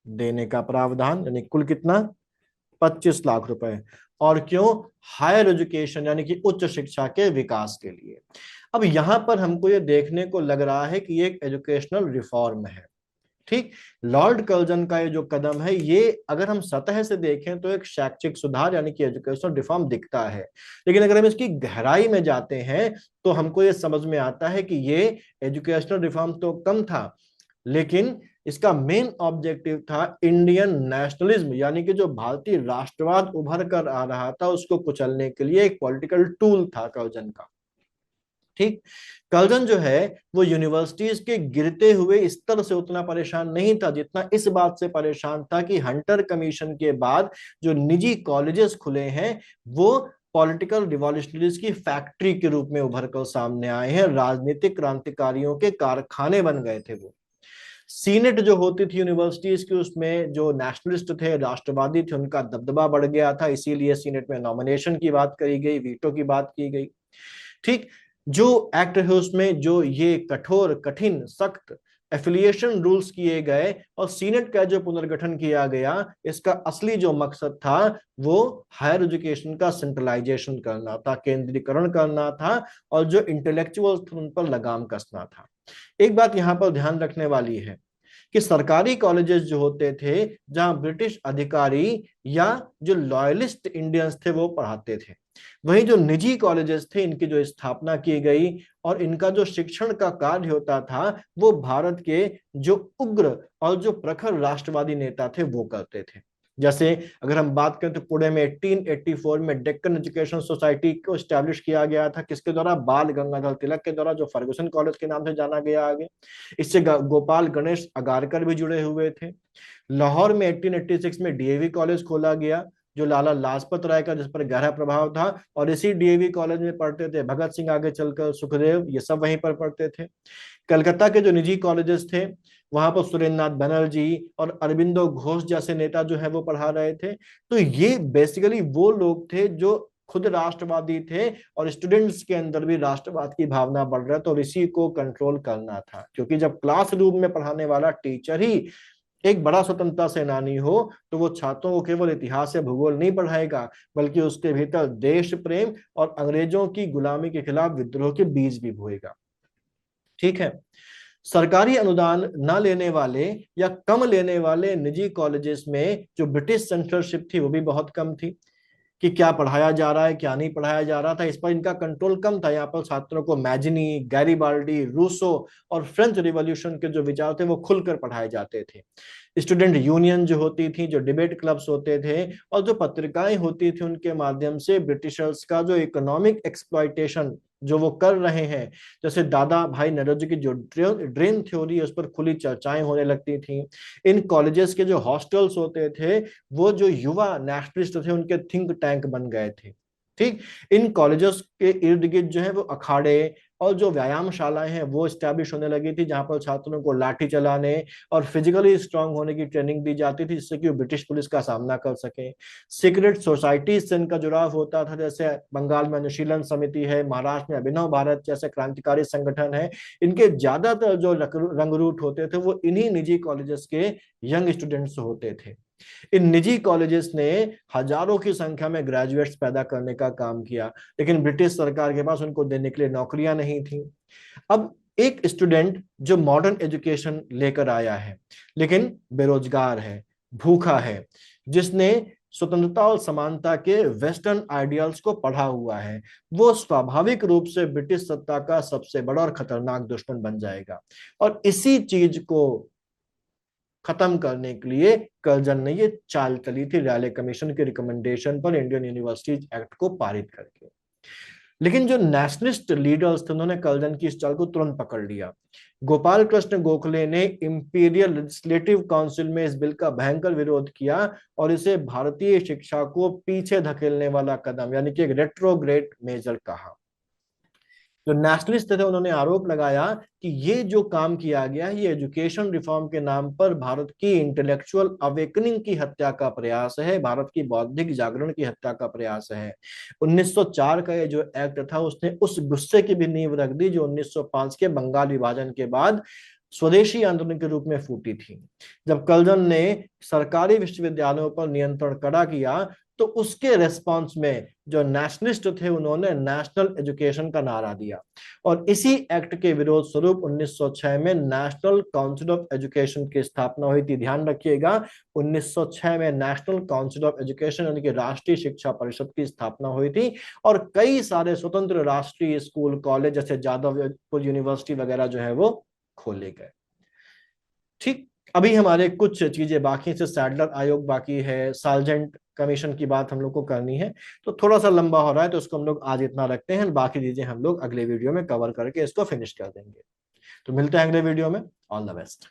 देने का प्रावधान, यानी कुल कितना? 25 लाख रुपए। और क्यों? हायर एजुकेशन यानी कि उच्च शिक्षा के विकास के लिए। अब यहां पर हमको ये देखने को लग रहा है कि ये एक एजुकेशनल रिफॉर्म है। ठीक। लॉर्ड कर्जन का ये जो कदम है, ये अगर हम सतह से देखें तो एक शैक्षिक सुधार यानी कि एजुकेशनल रिफॉर्म दिखता है, लेकिन अगर हम इसकी गहराई में जाते हैं तो हमको ये समझ में आता है कि ये एजुकेशनल रिफॉर्म तो कम था, लेकिन इसका मेन ऑब्जेक्टिव था इंडियन नेशनलिज्म, यानी कि जो भारतीय राष्ट्रवाद उभर कर आ रहा था उसको कुचलने के लिए एक पॉलिटिकल टूल था कर्जन का। ठीक। कर्जन जो है वो यूनिवर्सिटीज के गिरते हुए स्तर से उतना परेशान नहीं था जितना इस बात से परेशान था कि हंटर कमीशन के बाद जो निजी कॉलेजेस खुले हैं वो पॉलिटिकल रिवॉल्यूशनरीज की फैक्ट्री के रूप में उभर कर सामने आए हैं, राजनीतिक क्रांतिकारियों के कारखाने बन गए थे वो। सीनेट जो होती थी यूनिवर्सिटीज की, उसमें जो नेशनलिस्ट थे, राष्ट्रवादी थे, उनका दबदबा बढ़ गया था, इसीलिए सीनेट में नॉमिनेशन की बात करी गई, वीटो की बात की गई। ठीक। जो एक्ट है उसमें जो ये कठोर कठिन सख्त एफिलिएशन रूल्स किए गए और सीनेट का जो पुनर्गठन किया गया, इसका असली जो मकसद था वो हायर एजुकेशन का सेंट्रलाइजेशन करना था, केंद्रीकरण करना था, और जो इंटेलेक्चुअल उन पर लगाम कसना था। एक बात यहां पर ध्यान रखने वाली है कि सरकारी कॉलेजेस जो होते थे जहां ब्रिटिश अधिकारी या जो लॉयलिस्ट इंडियंस थे वो पढ़ाते थे, वहीं जो निजी कॉलेजेस थे इनकी जो स्थापना की गई और इनका जो शिक्षण का कार्य होता था वो भारत के जो उग्र और जो प्रखर राष्ट्रवादी नेता थे वो करते थे। जैसे अगर हम बात करें तो पुणे में 1884 में डेक्कन एजुकेशन सोसाइटी को स्टैब्लिश किया गया था, किसके द्वारा? बाल गंगाधर तिलक के द्वारा, जो फर्गुसन कॉलेज के नाम से जाना गया आगे। इससे गोपाल गणेश अगारकर भी जुड़े हुए थे। लाहौर में 1886 में डीएवी कॉलेज खोला गया जो लाला लाजपत राय का जिस पर गहरा प्रभाव था, और इसी डीएवी कॉलेज में पढ़ते थे भगत सिंह, आगे चलकर सुखदेव, ये सब वहीं पर पढ़ते थे। कलकत्ता के जो निजी कॉलेजेस थे वहां पर सुरेंद्रनाथ बनर्जी और अरविंदो घोष जैसे नेता जो है वो पढ़ा रहे थे। तो ये बेसिकली वो लोग थे जो खुद राष्ट्रवादी थे और स्टूडेंट्स के अंदर भी राष्ट्रवाद की भावना बढ़ रहा था, और इसी को कंट्रोल करना था, क्योंकि जब क्लासरूम में पढ़ाने वाला टीचर ही एक बड़ा स्वतंत्रता सेनानी हो तो वो छात्रों को केवल इतिहास या भूगोल नहीं पढ़ाएगा, बल्कि उसके भीतर देश प्रेम और अंग्रेजों की गुलामी के खिलाफ विद्रोह के बीज भी बोएगा। ठीक है। सरकारी अनुदान न लेने वाले या कम लेने वाले निजी कॉलेजेस में जो ब्रिटिश सेंसरशिप थी वो भी बहुत कम थी, कि क्या पढ़ाया जा रहा है क्या नहीं पढ़ाया जा रहा था, इस पर इनका कंट्रोल कम था। यहाँ पर छात्रों को मैजिनी, गैरीबाल्डी, रूसो और फ्रेंच रिवॉल्यूशन के जो विचार थे वो खुलकर पढ़ाए जाते थे। स्टूडेंट यूनियन जो होती थी, जो डिबेट क्लब्स होते थे और जो पत्रिकाएं होती थी, उनके माध्यम से ब्रिटिशर्स का जो इकोनॉमिक एक्सप्लॉइटेशन जो वो कर रहे हैं, जैसे दादा भाई नौरोजी की जो ड्रेन थ्योरी है उस पर खुली चर्चाएं होने लगती थी। इन कॉलेजेस के जो हॉस्टल्स होते थे वो जो युवा नेशनलिस्ट थे उनके थिंक टैंक बन गए थे। ठीक। इन कॉलेजेस के इर्द गिर्द जो है वो अखाड़े और जो व्यायामशालाएं हैं वो स्टैब्लिश होने लगी थी, जहां पर छात्रों को लाठी चलाने और फिजिकली स्ट्रांग होने की ट्रेनिंग दी जाती थी, जिससे कि वो ब्रिटिश पुलिस का सामना कर सके। सीक्रेट सोसाइटीज से इनका जुड़ाव होता था, जैसे बंगाल में अनुशीलन समिति है, महाराष्ट्र में अभिनव भारत जैसे क्रांतिकारी संगठन है। इनके ज्यादातर जो रंगरूट होते थे वो इन्हीं निजी कॉलेजेस के यंग स्टूडेंट्स होते थे। इन निजी कॉलेजेस ने हजारों की संख्या में ग्रेजुएट्स पैदा करने का काम किया, लेकिन ब्रिटिश सरकार के पास उनको देने के लिए नौकरियां नहीं थी। अब एक स्टूडेंट जो मॉडर्न एजुकेशन लेकर आया है लेकिन बेरोजगार है, भूखा है, जिसने स्वतंत्रता और समानता के वेस्टर्न आइडियल्स को पढ़ा हुआ है, वो स्वाभाविक रूप से ब्रिटिश सत्ता का सबसे बड़ा और खतरनाक दुश्मन बन जाएगा। और इसी चीज को खत्म करने के लिए कर्जन ने ये चाल चली थी, रैले कमीशन के रिकमेंडेशन पर इंडियन यूनिवर्सिटीज एक्ट को पारित करके। लेकिन जो नेशनलिस्ट लीडर्स थे उन्होंने कर्जन की इस चाल को तुरंत पकड़ लिया। गोपाल कृष्ण गोखले ने इंपीरियल लेजिस्लेटिव काउंसिल में इस बिल का भयंकर विरोध किया और इसे भारतीय शिक्षा को पीछे धकेलने वाला कदम, यानी कि एक रेट्रोग्रेड मेजर कहा। जो नेशनलिस्ट थे उन्होंने आरोप लगाया कि ये जो काम किया गया है ये एजुकेशन रिफॉर्म के नाम पर भारत की इंटेलेक्चुअल अवेकनिंग की हत्या का प्रयास है, भारत की बौद्धिक जागरण की हत्या का प्रयास है। 1904 का ये जो एक्ट था उसने उस गुस्से की भी नींव रख दी जो 1905 के बंगाल विभाजन के बाद स्वदेशी आंदोलन के रूप में फूटी थी। जब कर्जन ने सरकारी विश्वविद्यालयों पर नियंत्रण कड़ा किया तो उसके रेस्पॉन्स में जो नेशनलिस्ट थे उन्होंने नेशनल एजुकेशन का नारा दिया, और इसी एक्ट के विरोध स्वरूप 1906 में नेशनल काउंसिल ऑफ एजुकेशन की स्थापना हुई थी। ध्यान रखिएगा, 1906 में नेशनल काउंसिल ऑफ एजुकेशन यानी कि राष्ट्रीय शिक्षा परिषद की स्थापना हुई थी, और कई सारे स्वतंत्र राष्ट्रीय स्कूल कॉलेज जैसे जादवपुर यूनिवर्सिटी वगैरह जो है वो खोले गए। ठीक। अभी हमारे कुछ चीजें बाकी से, सैडलर आयोग बाकी है, सार्जेंट कमीशन की बात हम लोग को करनी है, तो थोड़ा सा लंबा हो रहा है तो उसको हम लोग आज इतना रखते हैं, बाकी चीजें हम लोग अगले वीडियो में कवर करके इसको फिनिश कर देंगे। तो मिलते हैं अगले वीडियो में। All the best.